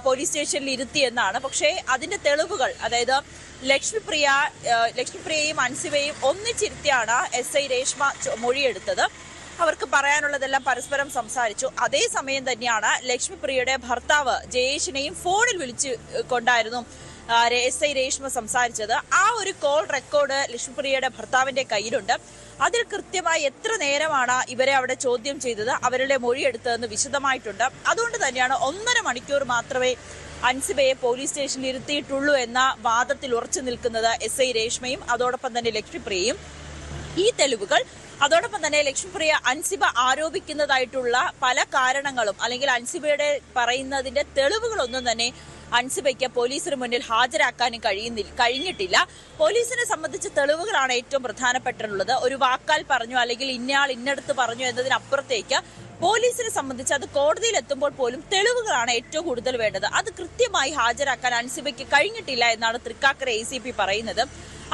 പോലീസ് സ്റ്റേഷനിൽ ഇരുത്തി എന്നാണ്. പക്ഷേ അതിന്റെ തെളിവുകൾ, അതായത് ലക്ഷ്മിപ്രിയയും അൻസിബയും ഒന്നിച്ചിരുത്തിയാണ് SI രേഷ്മ മൊഴിയെടുത്തത്. അവർക്ക് പറയാനുള്ളതെല്ലാം പരസ്പരം സംസാരിച്ചു. അതേസമയം തന്നെയാണ് ലക്ഷ്മിപ്രിയയുടെ ഭർത്താവ് ജയേഷിനെയും ഫോണിൽ വിളിച്ചു കൊണ്ടായിരുന്നു SI രേഷ്മ സംസാരിച്ചത്. ആ ഒരു കോൾ റെക്കോർഡ് ലക്ഷ്മിപ്രിയയുടെ ഭർത്താവിന്റെ കയ്യിലുണ്ട്. അതിൽ കൃത്യമായി എത്ര നേരമാണ് ഇവരെ അവിടെ ചോദ്യം ചെയ്തത്, അവരുടെ മൊഴിയെടുത്തതെന്ന് വിശദമായിട്ടുണ്ട്. അതുകൊണ്ട് തന്നെയാണ് 1.5 മണിക്കൂർ മാത്രമേ അൻസിബയെ പോലീസ് സ്റ്റേഷനിൽ ഇരുത്തിയിട്ടുള്ളൂ എന്ന വാദത്തിൽ ഉറച്ചു നിൽക്കുന്നത് SI രേഷ്മയും അതോടൊപ്പം തന്നെ ലക്ഷ്മിപ്രിയയും. ഈ തെളിവുകൾ, അതോടൊപ്പം തന്നെ ലക്ഷ്മിപ്രിയ അൻസിബ ആരോപിക്കുന്നതായിട്ടുള്ള പല കാരണങ്ങളും അല്ലെങ്കിൽ അൻസിബയുടെ പറയുന്നതിന്റെ തെളിവുകളൊന്നും തന്നെ അൻസിബയ്ക്ക് പോലീസിന് മുന്നിൽ ഹാജരാക്കാനും കഴിഞ്ഞിട്ടില്ല. പോലീസിനെ സംബന്ധിച്ച് തെളിവുകളാണ് ഏറ്റവും പ്രധാനപ്പെട്ടിട്ടുള്ളത്. ഒരു വാക്കാൽ പറഞ്ഞു അല്ലെങ്കിൽ ഇന്നയാൾ ഇന്നടത്ത് പറഞ്ഞു എന്നതിനപ്പുറത്തേക്ക് പോലീസിനെ സംബന്ധിച്ച് അത് കോടതിയിൽ എത്തുമ്പോൾ പോലും തെളിവുകളാണ് ഏറ്റവും കൂടുതൽ വേണ്ടത്. അത് കൃത്യമായി ഹാജരാക്കാൻ അൻസിബയ്ക്ക് കഴിഞ്ഞിട്ടില്ല എന്നാണ് തൃക്കാക്കര ACP പറയുന്നത്.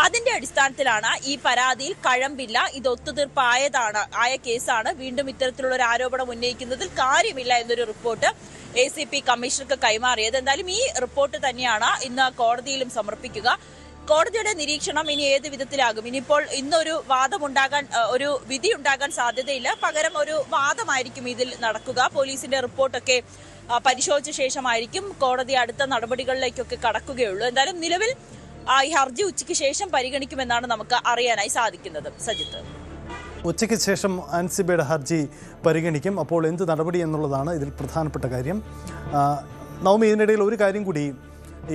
അതിന്റെ അടിസ്ഥാനത്തിലാണ് ഈ പരാതിയിൽ കഴമ്പില്ല, ഇത് ഒത്തുതീർപ്പായ കേസാണ്, വീണ്ടും ഇത്തരത്തിലുള്ള ഒരു ആരോപണം ഉന്നയിക്കുന്നതിൽ കാര്യമില്ല എന്നൊരു റിപ്പോർട്ട് ACP കമ്മീഷണർക്ക് കൈമാറിയത്. എന്തായാലും ഈ റിപ്പോർട്ട് തന്നെയാണ് ഇന്ന് കോടതിയിലും സമർപ്പിക്കുക. കോടതിയുടെ നിരീക്ഷണം ഇനി ഏത് വിധത്തിലാകും? ഇനിയിപ്പോൾ ഇന്നൊരു ഒരു വിധി ഉണ്ടാകാൻ സാധ്യതയില്ല. പകരം ഒരു വാദമായിരിക്കും ഇതിൽ നടക്കുക. പോലീസിന്റെ റിപ്പോർട്ടൊക്കെ പരിശോധിച്ച ശേഷമായിരിക്കും കോടതി അടുത്ത നടപടികളിലേക്കൊക്കെ കടക്കുകയുള്ളൂ. എന്തായാലും നിലവിൽ ഈ ഹർജി ഉച്ചയ്ക്ക് ശേഷം പരിഗണിക്കുമെന്നാണ് നമുക്ക് അറിയാനായി സാധിക്കുന്നത്. സജിത്ത്, ഉച്ചയ്ക്ക് ശേഷം അൻസിബയുടെ ഹർജി പരിഗണിക്കും. അപ്പോൾ എന്ത് നടപടി എന്നുള്ളതാണ് ഇതിൽ പ്രധാനപ്പെട്ട കാര്യം. നവമി, ഇതിനിടയിൽ ഒരു കാര്യം കൂടി,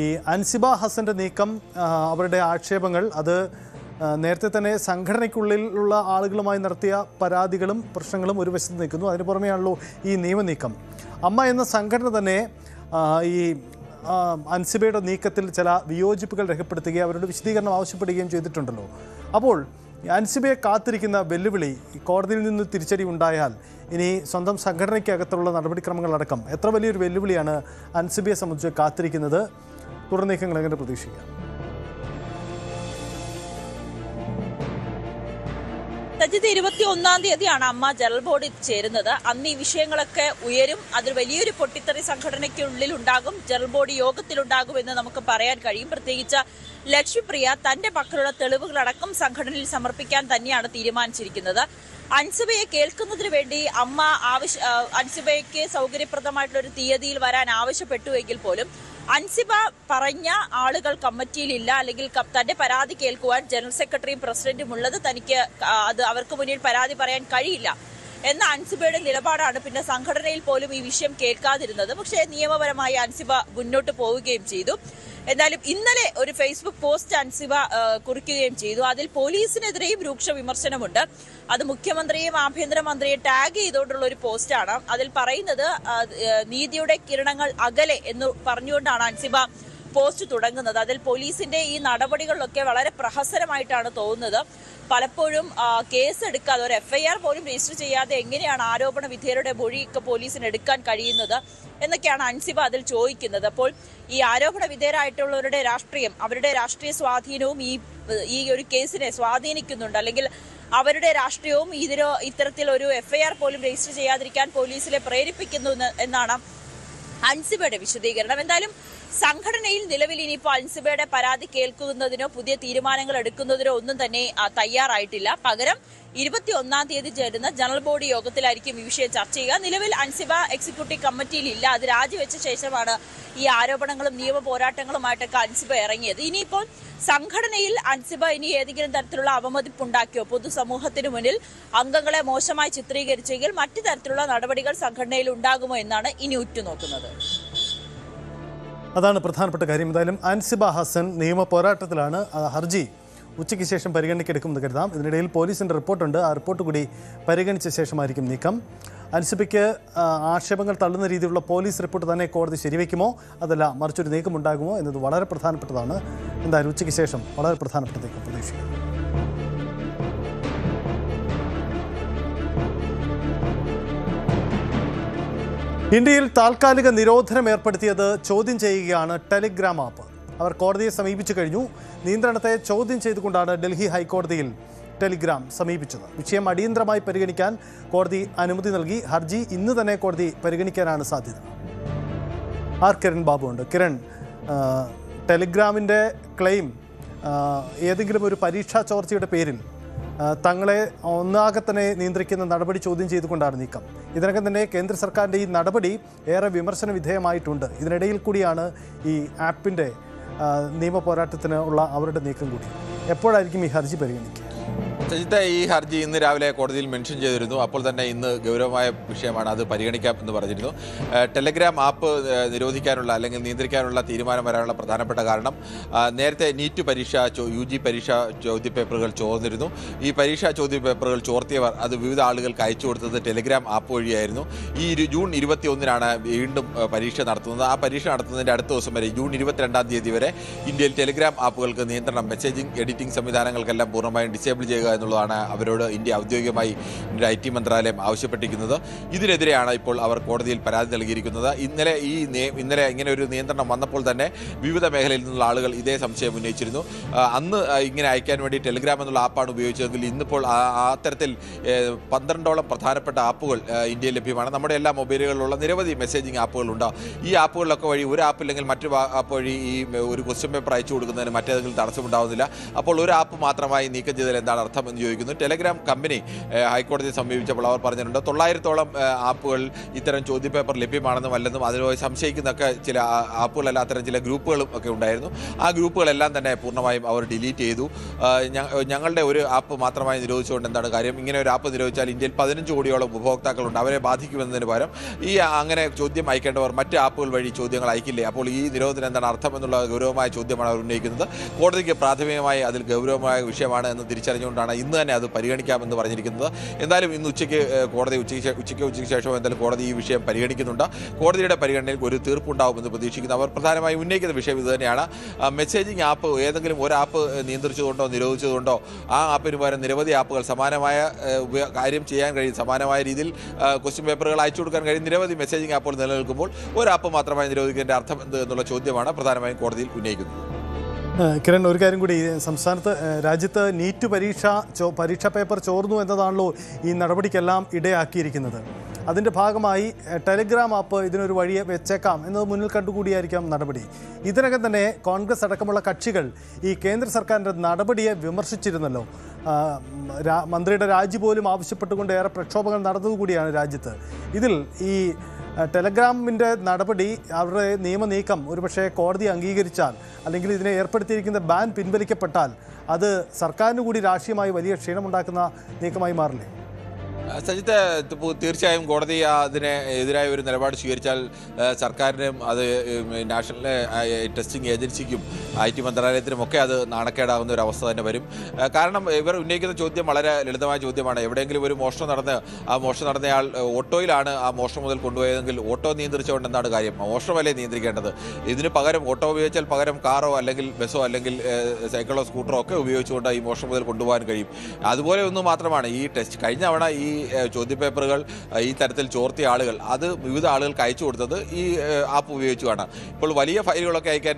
ഈ അൻസിബ ഹസൻ്റെ നീക്കം, അവരുടെ ആക്ഷേപങ്ങൾ, അത് നേരത്തെ തന്നെ സംഘടനയ്ക്കുള്ളിലുള്ള ആളുകളുമായി നടത്തിയ പരാതികളും പ്രശ്നങ്ങളും ഒരു വശത്ത് നിൽക്കുന്നു. അതിന് പുറമെയാണല്ലോ ഈ നിയമനീക്കം. അമ്മ എന്ന സംഘടന തന്നെ ഈ അൻസിബയുടെ നീക്കത്തിൽ ചില വിയോജിപ്പുകൾ രേഖപ്പെടുത്തുകയും അവരുടെ വിശദീകരണം ആവശ്യപ്പെടുകയും ചെയ്തിട്ടുണ്ടല്ലോ. അപ്പോൾ അൻസിബയെ കാത്തിരിക്കുന്ന വെല്ലുവിളി, കോടതിയിൽ നിന്ന് തിരിച്ചടി ഉണ്ടായാൽ ഇനി സ്വന്തം സംഘടനയ്ക്കകത്തുള്ള നടപടിക്രമങ്ങളടക്കം എത്ര വലിയൊരു വെല്ലുവിളിയാണ് അൻസിബയെ സംബന്ധിച്ച് കാത്തിരിക്കുന്നത്? തുടർ നീക്കങ്ങൾ എങ്ങനെ പ്രതീക്ഷിക്കാം? സജിത്ത്, 21-ാം തീയതിയാണ് അമ്മ ജനറൽ ബോർഡിൽ ചേരുന്നത്. അന്ന് ഈ വിഷയങ്ങളൊക്കെ ഉയരും. അതിൽ വലിയൊരു പൊട്ടിത്തെറി സംഘടനയ്ക്കുള്ളിൽ ഉണ്ടാകും, ജനറൽ ബോർഡ് യോഗത്തിലുണ്ടാകുമെന്ന് നമുക്ക് പറയാൻ കഴിയും. പ്രത്യേകിച്ച് ലക്ഷ്മിപ്രിയ തന്റെ പക്കലുള്ള തെളിവുകളടക്കം സംഘടനയിൽ സമർപ്പിക്കാൻ തന്നെയാണ് തീരുമാനിച്ചിരിക്കുന്നത്. അൻസിബയെ കേൾക്കുന്നതിന് വേണ്ടി അമ്മ അൻസിബയ്ക്ക് സൗകര്യപ്രദമായിട്ടുള്ള ഒരു തീയതിയിൽ വരാൻ ആവശ്യപ്പെട്ടുവെങ്കിൽ പോലും അൻസിബ പറഞ്ഞ ആളുകൾ കമ്മിറ്റിയിലില്ല, അല്ലെങ്കിൽ തന്റെ പരാതി കേൾക്കുവാൻ ജനറൽ സെക്രട്ടറിയും പ്രസിഡന്റും ഉള്ളത് തനിക്ക് അത് അവർക്ക് മുന്നിൽ പരാതി പറയാൻ കഴിയില്ല എന്ന അൻസിബയുടെ നിലപാടാണ് പിന്നെ സംഘടനയിൽ പോലും ഈ വിഷയം കേൾക്കാതിരുന്നത്. പക്ഷേ നിയമപരമായി അൻസിബ മുന്നോട്ട് പോവുകയും ചെയ്തു. എന്നാലും ഇന്നലെ ഒരു ഫേസ്ബുക്ക് പോസ്റ്റ് അൻസിബ കുറിക്കുകയും ചെയ്തു. അതിൽ പോലീസിനെതിരെയും രൂക്ഷ വിമർശനമുണ്ട്. അത് മുഖ്യമന്ത്രിയെയും ആഭ്യന്തരമന്ത്രിയെ ടാഗ് ചെയ്തുകൊണ്ടുള്ള ഒരു പോസ്റ്റാണ്. അതിൽ പറയുന്നത് നീതിയുടെ കിരണങ്ങൾ അകലെ എന്ന് പറഞ്ഞുകൊണ്ടാണ് അൻസിബ പോസ്റ്റ് തുടങ്ങുന്നത്. അതിൽ പോലീസിന്റെ ഈ നടപടികളിലൊക്കെ വളരെ പ്രഹസനമായിട്ടാണ് തോന്നുന്നത്. പലപ്പോഴും കേസെടുക്കാതെ ഒരു FIR പോലും രജിസ്റ്റർ ചെയ്യാതെ എങ്ങനെയാണ് ആരോപണ വിധേയരുടെ മൊഴിയൊക്കെ പോലീസിന് എടുക്കാൻ കഴിയുന്നത് എന്നൊക്കെയാണ് അൻസിബ അതിൽ ചോദിക്കുന്നത്. അപ്പോൾ ഈ ആരോപണ വിധേയരായിട്ടുള്ളവരുടെ രാഷ്ട്രീയം, അവരുടെ രാഷ്ട്രീയ സ്വാധീനവും ഈ ഒരു കേസിനെ സ്വാധീനിക്കുന്നുണ്ട്, അല്ലെങ്കിൽ അവരുടെ രാഷ്ട്രീയവും ഇത്തരത്തിലൊരു FIR പോലും രജിസ്റ്റർ ചെയ്യാതിരിക്കാൻ പോലീസിനെ പ്രേരിപ്പിക്കുന്നു എന്നാണ് അൻസിബയുടെ വിശദീകരണം. എന്തായാലും സംഘടനയിൽ നിലവിൽ ഇനിയിപ്പോൾ അൻസിബയുടെ പരാതി കേൾക്കുന്നതിനോ പുതിയ തീരുമാനങ്ങൾ എടുക്കുന്നതിനോ ഒന്നും തന്നെ തയ്യാറായിട്ടില്ല. പകരം 21-ാം തീയതി ചേരുന്ന ജനറൽ ബോഡി യോഗത്തിലായിരിക്കും ഈ വിഷയം ചർച്ച ചെയ്യുക. നിലവിൽ അൻസിബ എക്സിക്യൂട്ടീവ് കമ്മിറ്റിയിൽ ഇല്ല. അത് രാജിവെച്ച ശേഷമാണ് ഈ ആരോപണങ്ങളും നിയമ പോരാട്ടങ്ങളുമായിട്ടൊക്കെ അൻസിബ ഇറങ്ങിയത്. ഇനിയിപ്പോൾ സംഘടനയിൽ അൻസിബ ഇനി ഏതെങ്കിലും തരത്തിലുള്ള അവമതിപ്പുണ്ടാക്കിയോ, പൊതുസമൂഹത്തിന് മുന്നിൽ അംഗങ്ങളെ മോശമായി ചിത്രീകരിച്ചെങ്കിൽ മറ്റു തരത്തിലുള്ള നടപടികൾ സംഘടനയിൽ ഉണ്ടാകുമോ എന്നാണ് ഇനി ഉറ്റുനോക്കുന്നത്. അതാണ് പ്രധാനപ്പെട്ട കാര്യം. എന്തായാലും അൻസിബ ഹസൻ നിയമ പോരാട്ടത്തിലാണ്. ഹർജി ഉച്ചയ്ക്ക് ശേഷം പരിഗണനയ്ക്കെടുക്കുമെന്ന് കരുതാം. ഇതിനിടയിൽ പോലീസിൻ്റെ റിപ്പോർട്ടുണ്ട്. ആ റിപ്പോർട്ട് കൂടി പരിഗണിച്ച ശേഷമായിരിക്കും നീക്കം. അൻസിബയ്ക്ക് ആക്ഷേപങ്ങൾ തള്ളുന്ന രീതിയിലുള്ള പോലീസ് റിപ്പോർട്ട് തന്നെ കോടതി ശരിവയ്ക്കുമോ, അതല്ല മറിച്ചൊരു നീക്കമുണ്ടാകുമോ എന്നത് വളരെ പ്രധാനപ്പെട്ടതാണ്. എന്തായാലും ഉച്ചയ്ക്ക് ശേഷം വളരെ പ്രധാനപ്പെട്ട നീക്കം പ്രതീക്ഷിക്കാം. ഇന്ത്യയിൽ താൽക്കാലിക നിരോധനം ഏർപ്പെടുത്തിയത് ചോദ്യം ചെയ്യുകയാണ് ടെലിഗ്രാം ആപ്പ്. അവർ കോടതിയെ സമീപിച്ചു കഴിഞ്ഞു. നിയന്ത്രണത്തെ ചോദ്യം ചെയ്തുകൊണ്ടാണ് ഡൽഹി ഹൈക്കോടതിയിൽ ടെലിഗ്രാം സമീപിച്ചത്. വിഷയം അടിയന്തരമായി പരിഗണിക്കാൻ കോടതി അനുമതി നൽകി. ഹർജി ഇന്ന് തന്നെ കോടതി പരിഗണിക്കാനാണ് സാധ്യത. കിരൺ ബാബു ഉണ്ട്. കിരൺ, ടെലിഗ്രാമിൻ്റെ ക്ലെയിം ഏതെങ്കിലും ഒരു പരീക്ഷാ ചോർച്ചയുടെ പേരിൽ തങ്ങളെ ഒന്നാകെ തന്നെ നിയന്ത്രിക്കുന്ന നടപടി ചോദ്യം ചെയ്തുകൊണ്ടാണ് നീക്കം. ഇതിനകം തന്നെ കേന്ദ്ര സർക്കാരിൻ്റെ ഈ നടപടി ഏറെ വിമർശന വിധേയമായിട്ടുണ്ട്. ഇതിനിടയിൽ കൂടിയാണ് ഈ ആപ്പിൻ്റെ നിയമ പോരാട്ടത്തിന് ഉള്ള അവരുടെ നീക്കം കൂടി. എപ്പോഴായിരിക്കും ഈ ഹർജി പരിഗണിക്കുക? സജിത്ത്, ഈ ഹർജി ഇന്ന് രാവിലെ കോടതിയിൽ മെൻഷൻ ചെയ്തിരുന്നു. അപ്പോൾ തന്നെ ഇന്ന് ഗൗരവമായ വിഷയമാണ്, അത് പരിഗണിക്കാം എന്ന് പറഞ്ഞിരുന്നു. ടെലഗ്രാം ആപ്പ് നിരോധിക്കാനുള്ള അല്ലെങ്കിൽ നിയന്ത്രിക്കാനുള്ള തീരുമാനം വരാനുള്ള പ്രധാനപ്പെട്ട കാരണം നേരത്തെ നീറ്റ് പരീക്ഷ UG പരീക്ഷ ചോദ്യപേപ്പറുകൾ ചോർന്നിരുന്നു. ഈ പരീക്ഷാ ചോദ്യപേപ്പറുകൾ ചോർത്തിയവർ അത് വിവിധ ആളുകൾക്ക് അയച്ചു കൊടുത്തത് ടെലഗ്രാം ആപ്പ് വഴിയായിരുന്നു. ഈ ജൂൺ 21-നാണ് വീണ്ടും പരീക്ഷ നടത്തുന്നത്. ആ പരീക്ഷ നടത്തുന്നതിൻ്റെ അടുത്ത ദിവസം വരെ ജൂൺ 22-ാം തീയതി വരെ ഇന്ത്യയിൽ ടെലഗ്രാം ആപ്പുകൾക്ക് നിയന്ത്രണം, മെസ്സേജിംഗ്, എഡിറ്റിംഗ് സംവിധാനങ്ങൾക്കെല്ലാം പൂർണ്ണമായും ഡിസേബിൾ ചെയ്യുക എന്നുള്ളതാണ് അവരോട് ഇന്ത്യ ഔദ്യോഗികമായി IT മന്ത്രാലയം ആവശ്യപ്പെട്ടിരിക്കുന്നത്. ഇതിനെതിരെയാണ് ഇപ്പോൾ അവർ കോടതിയിൽ പരാതി നൽകിയിരിക്കുന്നത്. ഇന്നലെ ഇങ്ങനെ ഒരു നിയന്ത്രണം വന്നപ്പോൾ തന്നെ വിവിധ മേഖലയിൽ നിന്നുള്ള ആളുകൾ ഇതേ സംശയം ഉന്നയിച്ചിരുന്നു. അന്ന് ഇങ്ങനെ അയക്കാൻ വേണ്ടി ടെലിഗ്രാം എന്നുള്ള ആപ്പാണ് ഉപയോഗിച്ചതെങ്കിൽ ഇന്നിപ്പോൾ അത്തരത്തിൽ 12ഓളം പ്രധാനപ്പെട്ട ആപ്പുകൾ ഇന്ത്യയിൽ ലഭ്യമാണ്. നമ്മുടെ എല്ലാ മൊബൈലുകളിലുള്ള നിരവധി മെസ്സേജിംഗ് ആപ്പുകളുണ്ട്. ഈ ആപ്പുകളിലൊക്കെ വഴി ഒരു ആപ്പില്ലെങ്കിൽ മറ്റൊരു ആപ്പ് വഴി ഈ ഒരു ക്വസ്റ്റ്യൻ പേപ്പർ അയച്ചു കൊടുക്കുന്നതിന് മറ്റേതെങ്കിലും തടസ്സമുണ്ടാവുന്നില്ല. അപ്പോൾ ഒരു ആപ്പ് മാത്രമായി നീക്കം ചെയ്തതിൽ എന്താണ് അർത്ഥം എന്ന് ചോദിക്കുന്നു. ടെലഗ്രാം കമ്പനി ഹൈക്കോടതിയെ സമീപിച്ചപ്പോൾ അവർ പറഞ്ഞിട്ടുണ്ട് 900ഓളം ആപ്പുകൾ ഇത്തരം ചോദ്യപേപ്പർ ലഭ്യമാണെന്നും അല്ലെന്നും അതിനുമായി സംശയിക്കുന്നൊക്കെ ചില ആപ്പുകളല്ല അത്തരം ചില ഗ്രൂപ്പുകളും ഒക്കെ ഉണ്ടായിരുന്നു. ആ ഗ്രൂപ്പുകളെല്ലാം തന്നെ പൂർണ്ണമായും അവർ ഡിലീറ്റ് ചെയ്തു. ഞങ്ങളുടെ ഒരു ആപ്പ് മാത്രമായി നിരോധിച്ചുകൊണ്ട് എന്താണ് കാര്യം? ഇങ്ങനെ ഒരു ആപ്പ് നിരോധിച്ചാൽ ഇന്ത്യയിൽ 15 കോടിയോളം ഉപഭോക്താക്കളുണ്ട്, അവരെ ബാധിക്കുമെന്നതിന് പകരം ഈ അങ്ങനെ ചോദ്യം അയക്കേണ്ടവർ മറ്റ് ആപ്പുകൾ വഴി ചോദ്യങ്ങൾ അയക്കില്ലേ? അപ്പോൾ ഈ നിരോധനം എന്താണ് അർത്ഥം എന്നുള്ള ഗൗരവമായ ചോദ്യമാണ് അവർ ഉന്നയിക്കുന്നത്. കോടതിക്ക് പ്രാഥമികമായി അതിൽ ഗൗരവമായ വിഷയമാണ് എന്ന് തിരിച്ചറിഞ്ഞുകൊണ്ടാണ് ഇന്ന് തന്നെ അത് പരിഗണിക്കാമെന്ന് പറഞ്ഞിരിക്കുന്നത്. എന്തായാലും ഇന്ന് ഉച്ചയ്ക്ക് ശേഷം എന്തായാലും കോടതി ഈ വിഷയം പരിഗണിക്കുന്നുണ്ട്. കോടതിയുടെ പരിഗണനയിൽ ഒരു തീർപ്പുണ്ടാവുമെന്ന് പ്രതീക്ഷിക്കുന്നു. അവർ പ്രധാനമായി ഉന്നയിക്കുന്ന വിഷയം ഇത് തന്നെയാണ്. മെസ്സേജിംഗ് ആപ്പ് ഏതെങ്കിലും ഒരു ആപ്പ് നിയന്ത്രിച്ചതുകൊണ്ടോ നിരോധിച്ചതുകൊണ്ടോ ആ ആപ്പിന് പകരം നിരവധി ആപ്പുകൾ സമാനമായ കാര്യം ചെയ്യാൻ കഴിയും, സമാനമായ രീതിയിൽ ക്വസ്റ്റ്യൻ പേപ്പറുകൾ അയച്ചു കൊടുക്കാൻ കഴിയും നിരവധി മെസ്സേജിംഗ് ആപ്പുകൾ നിലനിൽക്കുമ്പോൾ ഒരു ആപ്പ് മാത്രമായി നിരോധിക്കേണ്ട അർത്ഥം എന്ത് എന്നുള്ള ചോദ്യമാണ് പ്രധാനമായും കോടതിയിൽ ഉന്നയിക്കുന്നത്. കിരൺ, ഒരു കാര്യം കൂടി, സംസ്ഥാനത്ത് രാജ്യത്ത് നീറ്റ് പരീക്ഷാ പേപ്പർ ചോർന്നു എന്നതാണല്ലോ ഈ നടപടിക്കെല്ലാം ഇടയാക്കിയിരിക്കുന്നത്. അതിൻ്റെ ഭാഗമായി ടെലിഗ്രാം ആപ്പ് ഇതിനൊരു വഴിയെ വെച്ചേക്കാം എന്നത് മുന്നിൽ കണ്ടുകൂടിയായിരിക്കാം നടപടി. ഇതിനകം തന്നെ കോൺഗ്രസ് അടക്കമുള്ള കക്ഷികൾ ഈ കേന്ദ്ര സർക്കാരിൻ്റെ നടപടിയെ വിമർശിച്ചിരുന്നല്ലോ. മന്ത്രിയുടെ രാജി പോലും ആവശ്യപ്പെട്ടുകൊണ്ട് ഏറെ പ്രക്ഷോഭങ്ങൾ നടന്നതുകൂടിയാണ് രാജ്യത്ത്. ഇതിൽ ഈ ടെലഗ്രാമിൻ്റെ നടപടി, അവരുടെ നിയമനീക്കം ഒരുപക്ഷെ കോടതി അംഗീകരിച്ചാൽ അല്ലെങ്കിൽ ഇതിനെ ഏർപ്പെടുത്തിയിരിക്കുന്ന ബാൻ പിൻവലിക്കപ്പെട്ടാൽ അത് സർക്കാരിന് കൂടി രാഷ്ട്രീയമായി വലിയ ക്ഷീണമുണ്ടാക്കുന്ന നീക്കമായി മാറില്ലേ? സജിത്ത്, തീർച്ചയായും കോടതി അതിന് എതിരായ ഒരു നിലപാട് സ്വീകരിച്ചാൽ സർക്കാരിനും അത് നാഷണൽ ടെസ്റ്റിംഗ് ഏജൻസിക്കും IT മന്ത്രാലയത്തിനും ഒക്കെ അത് നാണക്കേടാവുന്ന ഒരു അവസ്ഥ തന്നെ വരും. കാരണം ഇവർ ഉന്നയിക്കുന്ന ചോദ്യം വളരെ ലളിതമായ ചോദ്യമാണ്. എവിടെയെങ്കിലും ഒരു മോഷണം നടന്ന് ആ മോഷണം നടന്നയാൾ ഓട്ടോയിലാണ് ആ മോഷണം മുതൽ കൊണ്ടുപോയതെങ്കിൽ ഓട്ടോ നിയന്ത്രിച്ചുകൊണ്ട് എന്താണ് കാര്യം? മോഷണമല്ലേ നിയന്ത്രിക്കേണ്ടത്? ഇതിന് പകരം ഓട്ടോ ഉപയോഗിച്ചാൽ പകരം കാറോ അല്ലെങ്കിൽ ബസ്സോ അല്ലെങ്കിൽ സൈക്കിളോ സ്കൂട്ടറോ ഒക്കെ ഉപയോഗിച്ചുകൊണ്ട് ഈ മോഷണം മുതൽ കൊണ്ടുപോകാൻ കഴിയും. അതുപോലെ ഒന്ന് മാത്രമാണ് ഈ ടെസ്റ്റ്. കഴിഞ്ഞ തവണ ഈ ചോദ്യപേപ്പറുകൾ ഈ തരത്തിൽ ചോർത്തിയ ആളുകൾ അത് വിവിധ ആളുകൾക്ക് അയച്ചു കൊടുത്തത് ഈ ആപ്പ് ഉപയോഗിച്ചുമാണ്. ഇപ്പോൾ വലിയ ഫയലുകളൊക്കെ അയക്കാൻ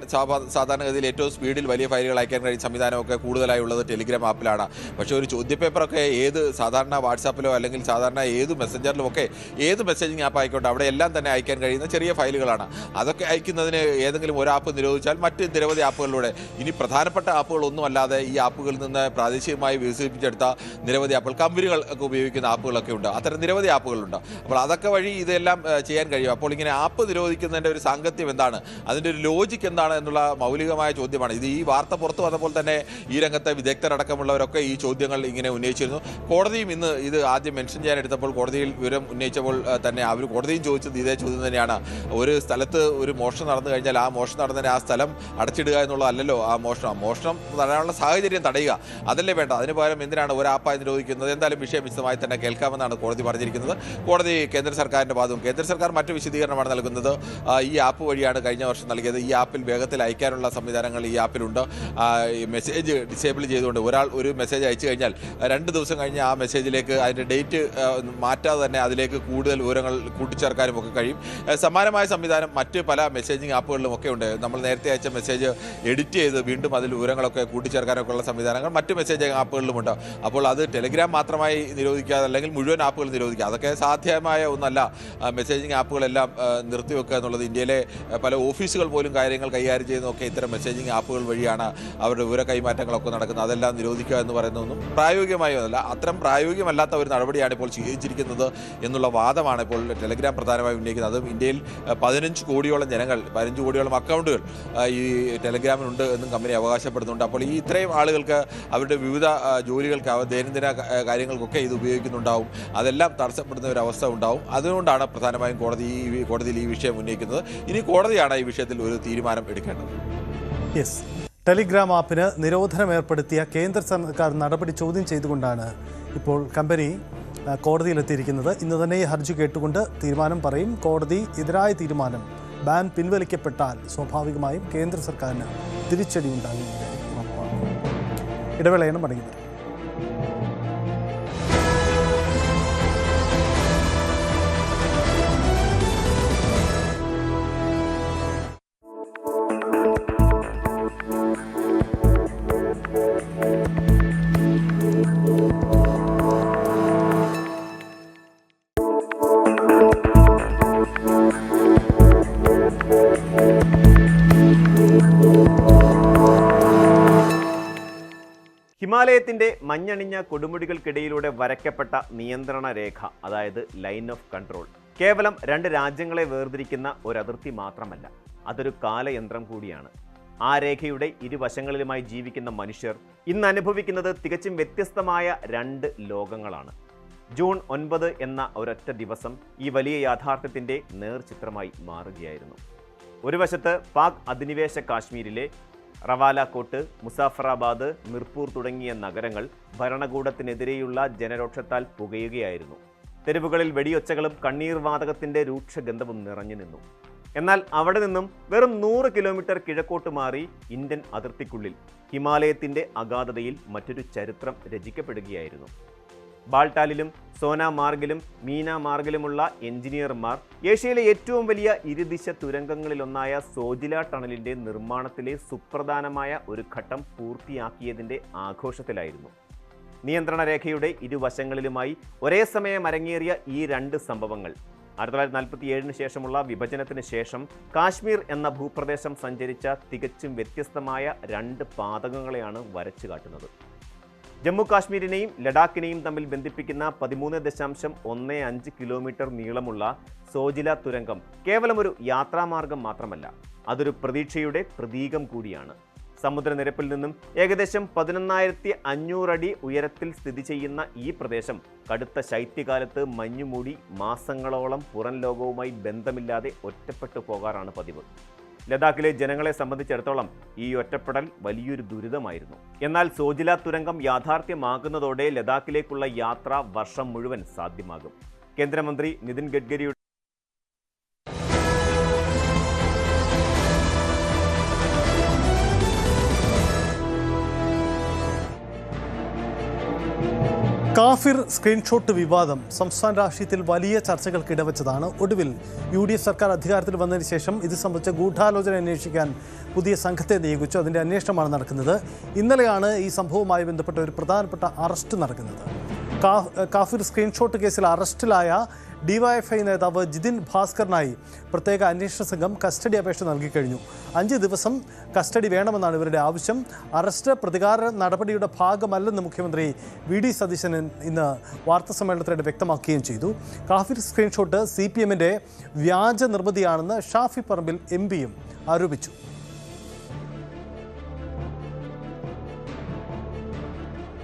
സാധാരണഗതിയിൽ ഏറ്റവും സ്പീഡിൽ വലിയ ഫയലുകൾ അയക്കാൻ കഴിയുന്ന സംവിധാനമൊക്കെ കൂടുതലായി ഉള്ളത് ടെലിഗ്രാം ആപ്പിലാണ്. പക്ഷേ ഒരു ചോദ്യപേപ്പറൊക്കെ ഏത് സാധാരണ വാട്സാപ്പിലോ അല്ലെങ്കിൽ സാധാരണ ഏത് മെസ്സഞ്ചറിലും ഒക്കെ ഏത് മെസ്സേജിങ് ആപ്പ് ആയിക്കോട്ടെ അവിടെ എല്ലാം തന്നെ അയക്കാൻ കഴിയുന്ന ചെറിയ ഫയലുകളാണ്. അതൊക്കെ അയക്കുന്നതിന് ഏതെങ്കിലും ഒരു ആപ്പ് നിരോധിച്ചാൽ മറ്റ് നിരവധി ആപ്പുകളിലൂടെ ഇനി പ്രധാനപ്പെട്ട ആപ്പുകളൊന്നും അല്ലാതെ ഈ ആപ്പുകളിൽ നിന്ന് പ്രാദേശികമായി വികസിപ്പിച്ചെടുത്ത നിരവധി ആപ്പുകൾ, കമ്പനികൾ ഒക്കെ ഉപയോഗിക്കുന്ന ആപ്പുകളൊക്കെ ഉണ്ട്. അത്തരം നിരവധി ആപ്പുകളുണ്ട്. അപ്പോൾ അതൊക്കെ വഴി ഇതെല്ലാം ചെയ്യാൻ കഴിയും. അപ്പോൾ ഇങ്ങനെ ആപ്പ് നിരോധിക്കുന്നതിൻ്റെ ഒരു സാങ്കത്യം എന്താണ്, അതിൻ്റെ ഒരു ലോജിക്ക് എന്താണ് എന്നുള്ള മൗലികമായ ചോദ്യമാണ്. ഇത് ഈ വാർത്ത പുറത്തു വന്നപ്പോൾ തന്നെ ഈ രംഗത്തെ വിദഗ്ധരടക്കമുള്ളവരൊക്കെ ഈ ചോദ്യങ്ങൾ ഇങ്ങനെ ഉന്നയിച്ചിരുന്നു. കോടതിയും ഇന്ന് ഇത് ആദ്യം മെൻഷൻ ചെയ്യാൻ എടുത്തപ്പോൾ കോടതിയിൽ വിവരം ഉന്നയിച്ചപ്പോൾ തന്നെ കോടതിയും ചോദിച്ചത് ഇതേ ചോദ്യം തന്നെയാണ്. ഒരു സ്ഥലത്ത് ഒരു മോഷണം നടന്നു കഴിഞ്ഞാൽ ആ മോഷണം നടന്നതിന് ആ സ്ഥലം അടച്ചിടുക എന്നുള്ളതല്ലല്ലോ ആ മോഷണം തടയാനുള്ള സാഹചര്യം തടയുക, അതല്ലേ വേണ്ട. അതിന് പകരം എന്തിനാണ് ഒരു ആപ്പായി നിരോധിക്കുന്നത്? എന്തായാലും വിഷയം വിശദമായി തന്നെ കേൾക്കാമെന്നാണ് കോടതി പറഞ്ഞിരിക്കുന്നത്. കോടതി കേന്ദ്ര സർക്കാരിൻ്റെ ഭാഗവും കേന്ദ്ര സർക്കാർ മറ്റു വിശദീകരണമാണ് നൽകുന്നത്. ഈ ആപ്പ് വഴിയാണ് കഴിഞ്ഞ വർഷം നൽകിയത്. ഈ ആപ്പിൽ വേഗത്തിൽ അയക്കാനുള്ള സംവിധാനങ്ങൾ ഈ ആപ്പിലുണ്ട്. മെസ്സേജ് ഡിസേബിൾ ചെയ്തുകൊണ്ട് ഒരാൾ ഒരു മെസ്സേജ് അയച്ചു കഴിഞ്ഞാൽ 2 ദിവസം കഴിഞ്ഞ് ആ മെസ്സേജിലേക്ക് അതിൻ്റെ ഡേറ്റ് മാറ്റാതെ തന്നെ അതിലേക്ക് കൂടുതൽ വിവരങ്ങൾ കൂട്ടിച്ചേർക്കാനും ഒക്കെ കഴിയും. സമാനമായ സംവിധാനം മറ്റ് പല മെസ്സേജിങ് ആപ്പുകളിലും ഒക്കെ ഉണ്ട്. നമ്മൾ നേരത്തെ അയച്ച മെസ്സേജ് എഡിറ്റ് ചെയ്ത് വീണ്ടും അതിൽ വിവരങ്ങളൊക്കെ കൂട്ടിച്ചേർക്കാനൊക്കെ ഉള്ള സംവിധാനങ്ങൾ മറ്റ് മെസ്സേജിങ് ആപ്പുകളിലുമുണ്ട്. അപ്പോൾ അത് ടെലിഗ്രാം മാത്രമായി നിരോധിക്കാതെ അല്ലെങ്കിൽ മുഴുവൻ ആപ്പുകൾ നിരോധിക്കുക, അതൊക്കെ സാധ്യമായ ഒന്നല്ല. മെസ്സേജിങ് ആപ്പുകളെല്ലാം നിർത്തിവെക്കുക എന്നുള്ളത് ഇന്ത്യയിലെ പല ഓഫീസുകൾ പോലും കാര്യങ്ങൾ കൈകാര്യം ചെയ്യുന്നതൊക്കെ ഇത്തരം മെസ്സേജിങ് ആപ്പുകൾ വഴിയാണ് അവരുടെ വിവര കൈമാറ്റങ്ങളൊക്കെ നടക്കുന്നത്. അതെല്ലാം നിരോധിക്കുക എന്ന് പറയുന്നതൊന്നും പ്രായോഗികമായി ഒന്നല്ല. അത്തരം പ്രായോഗികമല്ലാത്ത ഒരു നടപടിയാണ് ഇപ്പോൾ സ്വീകരിച്ചിരിക്കുന്നത് എന്നുള്ള വാദമാണ് ഇപ്പോൾ ടെലിഗ്രാം പ്രധാനമായി ഉന്നയിക്കുന്നത്. അതും ഇന്ത്യയിൽ 15 കോടിയോളം ജനങ്ങൾ, 15 കോടിയോളം അക്കൗണ്ടുകൾ ഈ ടെലിഗ്രാമിനുണ്ട് എന്നും കമ്പനി അവകാശപ്പെടുന്നുണ്ട്. അപ്പോൾ ഈ ഇത്രയും ആളുകൾക്ക് അവരുടെ വിവിധ ജോലികൾക്ക് ദൈനംദിന കാര്യങ്ങൾക്കൊക്കെ ഇത് ഉപയോഗിക്കുന്നുണ്ടാവും. അതെല്ലാം തടസ്സപ്പെടുന്ന ഒരു അവസ്ഥ ഉണ്ടാവും. അതുകൊണ്ടാണ് പ്രധാനമായും കോടതിയിൽ ഈ വിഷയം ഉന്നയിക്കുന്നത്. ഇനി കോടതിയാണ് ഈ വിഷയത്തിൽ ഒരു തീരുമാനം എടുക്കേണ്ടത്. യെസ്, ടെലിഗ്രാം ആപ്പിന് നിരോധനം ഏർപ്പെടുത്തിയ കേന്ദ്ര സർക്കാർ നടപടി ചോദ്യം ചെയ്തുകൊണ്ടാണ് ഇപ്പോൾ കമ്പനി കോടതിയിലെത്തിയിരിക്കുന്നത്. ഇന്ന് തന്നെ ഈ ഹർജി കേട്ടുകൊണ്ട് തീരുമാനം പറയും. കോടതി എതിരായ തീരുമാനം ബാൻ പിൻവലിക്കപ്പെട്ടാൽ സ്വാഭാവികമായും കേന്ദ്ര സർക്കാരിന് തിരിച്ചടി ഉണ്ടാകുന്നത് ഉറപ്പാണ്. ഇടവേളയാണ് മടങ്ങുന്നത്. ഹിമാലയ ഹിമാലയത്തിന്റെ മഞ്ഞണിഞ്ഞ കൊടുമുടികൾക്കിടയിലൂടെ വരയ്ക്കപ്പെട്ട നിയന്ത്രണ രേഖ, അതായത് ലൈൻ ഓഫ് കൺട്രോൾ, കേവലം രണ്ട് രാജ്യങ്ങളെ വേർതിരിക്കുന്ന ഒരതിർത്തി മാത്രമല്ല, അതൊരു കാലയന്ത്രം കൂടിയാണ്. ആ രേഖയുടെ ഇരുവശങ്ങളിലുമായി ജീവിക്കുന്ന മനുഷ്യർ ഇന്ന് അനുഭവിക്കുന്നത് തികച്ചും വ്യത്യസ്തമായ രണ്ട് ലോകങ്ങളാണ്. ജൂൺ 9 എന്ന ഒരൊറ്റ ദിവസം ഈ വലിയ യാഥാർത്ഥ്യത്തിന്റെ നേർചിത്രമായി മാറുകയായിരുന്നു. ഒരു വശത്ത് പാക് അധിനിവേശ കാശ്മീരിലെ റവാലാക്കോട്ട്, മുസാഫറാബാദ്, മിർപൂർ തുടങ്ങിയ നഗരങ്ങൾ ഭരണകൂടത്തിനെതിരെയുള്ള ജനരോക്ഷത്താൽ പുകയുകയായിരുന്നു. തെരുവുകളിൽ വെടിയൊച്ചകളും കണ്ണീർ വാതകത്തിന്റെ രൂക്ഷഗന്ധവും നിറഞ്ഞു നിന്നു. എന്നാൽ അവിടെ നിന്നും വെറും 100 കിലോമീറ്റർ കിഴക്കോട്ട് മാറി ഇന്ത്യൻ അതിർത്തിക്കുള്ളിൽ ഹിമാലയത്തിന്റെ അഗാധതയിൽ മറ്റൊരു ചരിത്രം രചിക്കപ്പെടുകയായിരുന്നു. ബാൾട്ടാലിലും സോനാമാർഗിലും മീനാമാർഗിലുമുള്ള എഞ്ചിനീയർമാർ ഏഷ്യയിലെ ഏറ്റവും വലിയ ഇരുദിശ തുരങ്കങ്ങളിലൊന്നായ സോജില ടണലിന്റെ നിർമ്മാണത്തിലെ സുപ്രധാനമായ ഒരു ഘട്ടം പൂർത്തിയാക്കിയതിന്റെ ആഘോഷത്തിലായിരുന്നു. നിയന്ത്രണ രേഖയുടെ ഇരുവശങ്ങളിലുമായി ഒരേ സമയം അരങ്ങേറിയ ഈ രണ്ട് സംഭവങ്ങൾ 1947 ശേഷമുള്ള വിഭജനത്തിന് ശേഷം കാശ്മീർ എന്ന ഭൂപ്രദേശം സഞ്ചരിച്ച തികച്ചും വ്യത്യസ്തമായ രണ്ട് പാതകങ്ങളെയാണ് വരച്ചു കാട്ടുന്നത്. ജമ്മു കാശ്മീരിനെയും ലഡാക്കിനെയും തമ്മിൽ ബന്ധിപ്പിക്കുന്ന 13.15 കിലോമീറ്റർ നീളമുള്ള സോജില തുരങ്കം കേവലം ഒരു യാത്രാമാർഗം മാത്രമല്ല, അതൊരു പ്രതീക്ഷയുടെ പ്രതീകം കൂടിയാണ്. സമുദ്രനിരപ്പിൽ നിന്നും ഏകദേശം 11,500 അടി ഉയരത്തിൽ സ്ഥിതി ചെയ്യുന്ന ഈ പ്രദേശം കടുത്ത ശൈത്യകാലത്ത് മഞ്ഞുമൂടി മാസങ്ങളോളം പുറം ലോകവുമായി ബന്ധമില്ലാതെ ഒറ്റപ്പെട്ടു പോകാറാണ് പതിവ്. ലഡാക്കിലെ ജനങ്ങളെ സംബന്ധിച്ചിടത്തോളം ഈ ഒറ്റപ്പെടൽ വലിയൊരു ദുരിതമായിരുന്നു. എന്നാൽ സോജില തുരങ്കം യാഥാർത്ഥ്യമാകുന്നതോടെ ലഡാക്കിലേക്കുള്ള യാത്ര വർഷം മുഴുവൻ സാധ്യമാകും. കേന്ദ്രമന്ത്രി നിതിൻ ഗഡ്കരിയുടെ കാഫിർ സ്ക്രീൻഷോട്ട് വിവാദം സംസ്ഥാന രാഷ്ട്രീയത്തിൽ വലിയ ചർച്ചകൾക്ക് ഇടവച്ചതാണ്. ഒടുവിൽ UDF സർക്കാർ അധികാരത്തിൽ വന്നതിന് ശേഷം ഇത് സംബന്ധിച്ച ഗൂഢാലോചന അന്വേഷിക്കാൻ പുതിയ സംഘത്തെ നിയോഗിച്ചു. അതിൻ്റെ അന്വേഷണമാണ് നടക്കുന്നത്. ഇന്നലെയാണ് ഈ സംഭവവുമായി ബന്ധപ്പെട്ട ഒരു പ്രധാനപ്പെട്ട അറസ്റ്റ് നടക്കുന്നത്. കാഫിർ സ്ക്രീൻഷോട്ട് കേസിൽ അറസ്റ്റിലായ DYFI നേതാവ് ജിതിൻ ഭാസ്കറിനായി പ്രത്യേക അന്വേഷണ സംഘം കസ്റ്റഡി അപേക്ഷ നൽകിക്കഴിഞ്ഞു. 5 ദിവസം കസ്റ്റഡി വേണമെന്നാണ് ഇവരുടെ ആവശ്യം. അറസ്റ്റ് പ്രതികാര നടപടിയുടെ ഭാഗമല്ലെന്ന് മുഖ്യമന്ത്രി VD സതീശൻ ഇന്ന് വാർത്താസമ്മേളനത്തിനിടെ വ്യക്തമാക്കുകയും ചെയ്തു. കാഫിർ സ്ക്രീൻഷോട്ട് CPMന്റെ വ്യാജ നിർമ്മിതിയാണെന്ന് ഷാഫി പറമ്പിൽ MPയും ആരോപിച്ചു.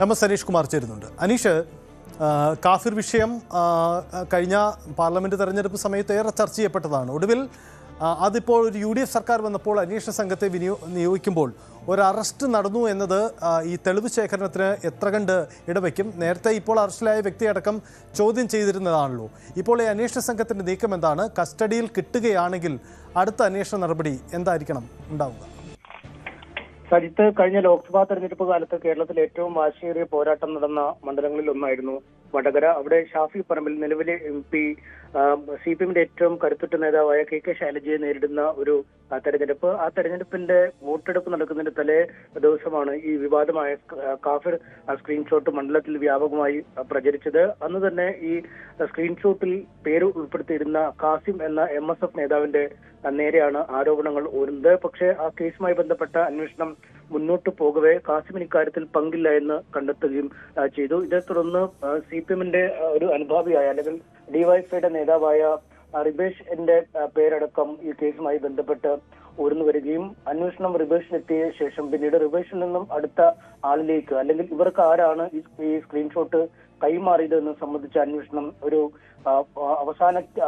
MS അനീഷ് കുമാർ ചേരുന്നുണ്ട്. അനീഷ്, കാഫിർ വിഷയം കഴിഞ്ഞ പാർലമെൻറ്റ് തെരഞ്ഞെടുപ്പ് സമയത്ത് ഏറെ ചർച്ച ചെയ്യപ്പെട്ടതാണ്. ഒടുവിൽ അതിപ്പോൾ ഒരു UDF സർക്കാർ വന്നപ്പോൾ അന്വേഷണ സംഘത്തെ നിയോഗിക്കുമ്പോൾ ഒരു അറസ്റ്റ് നടന്നു എന്നത് ഈ തെളിവ് ശേഖരണത്തിന് എത്ര കണ്ട് ഇടവയ്ക്കും? നേരത്തെ ഇപ്പോൾ അറസ്റ്റിലായ വ്യക്തിയടക്കം ചോദ്യം ചെയ്തിരുന്നതാണല്ലോ. ഇപ്പോൾ ഈ അന്വേഷണ സംഘത്തിൻ്റെ നീക്കം എന്താണ്? കസ്റ്റഡിയിൽ കിട്ടുകയാണെങ്കിൽ അടുത്ത അന്വേഷണ നടപടി എന്തായിരിക്കണം ഉണ്ടാവുക? സജിത്ത്, കഴിഞ്ഞ ലോക്സഭാ തെരഞ്ഞെടുപ്പ് കാലത്ത് കേരളത്തിൽ ഏറ്റവും വാശിയേറിയ പോരാട്ടം നടന്ന മണ്ഡലങ്ങളിൽ ഒന്നായിരുന്നു വടകര. അവിടെ ഷാഫി പറമ്പിൽ നിലവിലെ MP CPMന്റെ ഏറ്റവും കരുത്തുറ്റ നേതാവായ KK ശൈലജയെ നേരിടുന്ന ഒരു തെരഞ്ഞെടുപ്പ്. ആ തെരഞ്ഞെടുപ്പിന്റെ വോട്ടെടുപ്പ് നടക്കുന്നതിന്റെ തലേ ദിവസമാണ് ഈ വിവാദമായ കാഫിർ സ്ക്രീൻഷോട്ട് മണ്ഡലത്തിൽ വ്യാപകമായി പ്രചരിച്ചത്. അന്ന് തന്നെ ഈ സ്ക്രീൻഷോട്ടിൽ പേര് ഉൾപ്പെടുത്തിയിരുന്ന കാസിം എന്ന MSF നേതാവിന്റെ നേരെയാണ് ആരോപണങ്ങൾ ഉയരുന്നത്. പക്ഷേ ആ കേസുമായി ബന്ധപ്പെട്ട അന്വേഷണം മുന്നോട്ട് പോകവേ കാസിമിന് ഇക്കാര്യത്തിൽ പങ്കില്ല എന്ന് കണ്ടെത്തുകയും ചെയ്തു. ഇതേ തുടർന്ന് CPMന്റെ ഒരു അനുഭാവിയായ അല്ലെങ്കിൽ DYFIയുടെ നേതാവായ റിബേഷിന്റെ പേരടക്കം ഈ കേസുമായി ബന്ധപ്പെട്ട് ഉയർന്നു വരികയും അന്വേഷണം റിബേഷിനെത്തിയ ശേഷം പിന്നീട് റിബേഷിൽ നിന്നും അടുത്ത ആളിലേക്ക് അല്ലെങ്കിൽ ഇവർക്ക് ആരാണ് ഈ സ്ക്രീൻഷോട്ട് കൈമാറിയതെന്ന് സംബന്ധിച്ച അന്വേഷണം ഒരു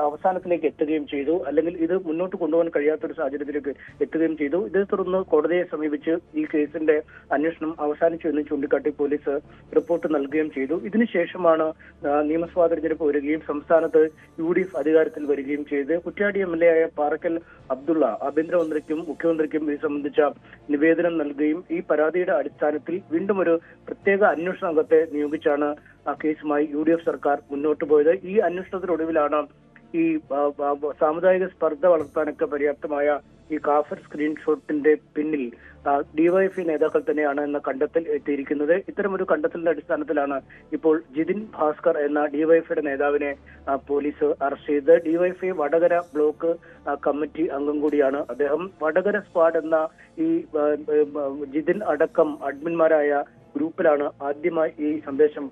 അവസാനത്തിലേക്ക് എത്തുകയും ചെയ്തു. അല്ലെങ്കിൽ ഇത് മുന്നോട്ട് കൊണ്ടുപോകാൻ കഴിയാത്തൊരു സാഹചര്യത്തിലേക്ക് എത്തുകയും ചെയ്തു. ഇതേ തുടർന്ന് കോടതിയെ സമീപിച്ച് ഈ കേസിന്റെ അന്വേഷണം അവസാനിച്ചു എന്ന് ചൂണ്ടിക്കാട്ടി പോലീസ് റിപ്പോർട്ട് നൽകുകയും ചെയ്തു. ഇതിനുശേഷമാണ് നിയമസഭാ തെരഞ്ഞെടുപ്പ് വരികയും സംസ്ഥാനത്ത് UDF അധികാരത്തിൽ വരികയും ചെയ്ത് കുറ്റ്യാടി MLA ആയ പാറക്കൽ അബ്ദുള്ള ആഭ്യന്തരമന്ത്രിക്കും മുഖ്യമന്ത്രിക്കും ഇത് സംബന്ധിച്ച നിവേദനം നൽകുകയും ഈ പരാതിയുടെ അടിസ്ഥാനത്തിൽ വീണ്ടും ഒരു പ്രത്യേക അന്വേഷണ സംഘത്തെ നിയോഗിച്ചാണ് ആ കേസുമായി UDF സർക്കാർ മുന്നോട്ട് പോയത്. ഈ അന്വേഷണത്തിനൊടുവിലാണ് ഈ സാമുദായിക സ്പർദ്ധ വളർത്താനൊക്കെ പര്യാപ്തമായ ഈ കാഫിർ സ്ക്രീൻഷോട്ടിന്റെ പിന്നിൽ DYFI നേതാക്കൾ തന്നെയാണ് എന്ന കണ്ടെത്തൽ എത്തിയിരിക്കുന്നത്. ഇത്തരമൊരു കണ്ടെത്തലിന്റെ അടിസ്ഥാനത്തിലാണ് ഇപ്പോൾ ജിതിൻ ഭാസ്കർ എന്ന DYFIയുടെ നേതാവിനെ പോലീസ് അറസ്റ്റ് ചെയ്തത്. DYFI വടകര ബ്ലോക്ക് കമ്മിറ്റി അംഗം കൂടിയാണ് അദ്ദേഹം. വടകര സ്ക്വാഡ് എന്ന ഈ ജിതിൻ അടക്കം അഡ്മിന്മാരായ ഗ്രൂപ്പിലാണ് ആദ്യമായി ഈ സന്ദേശം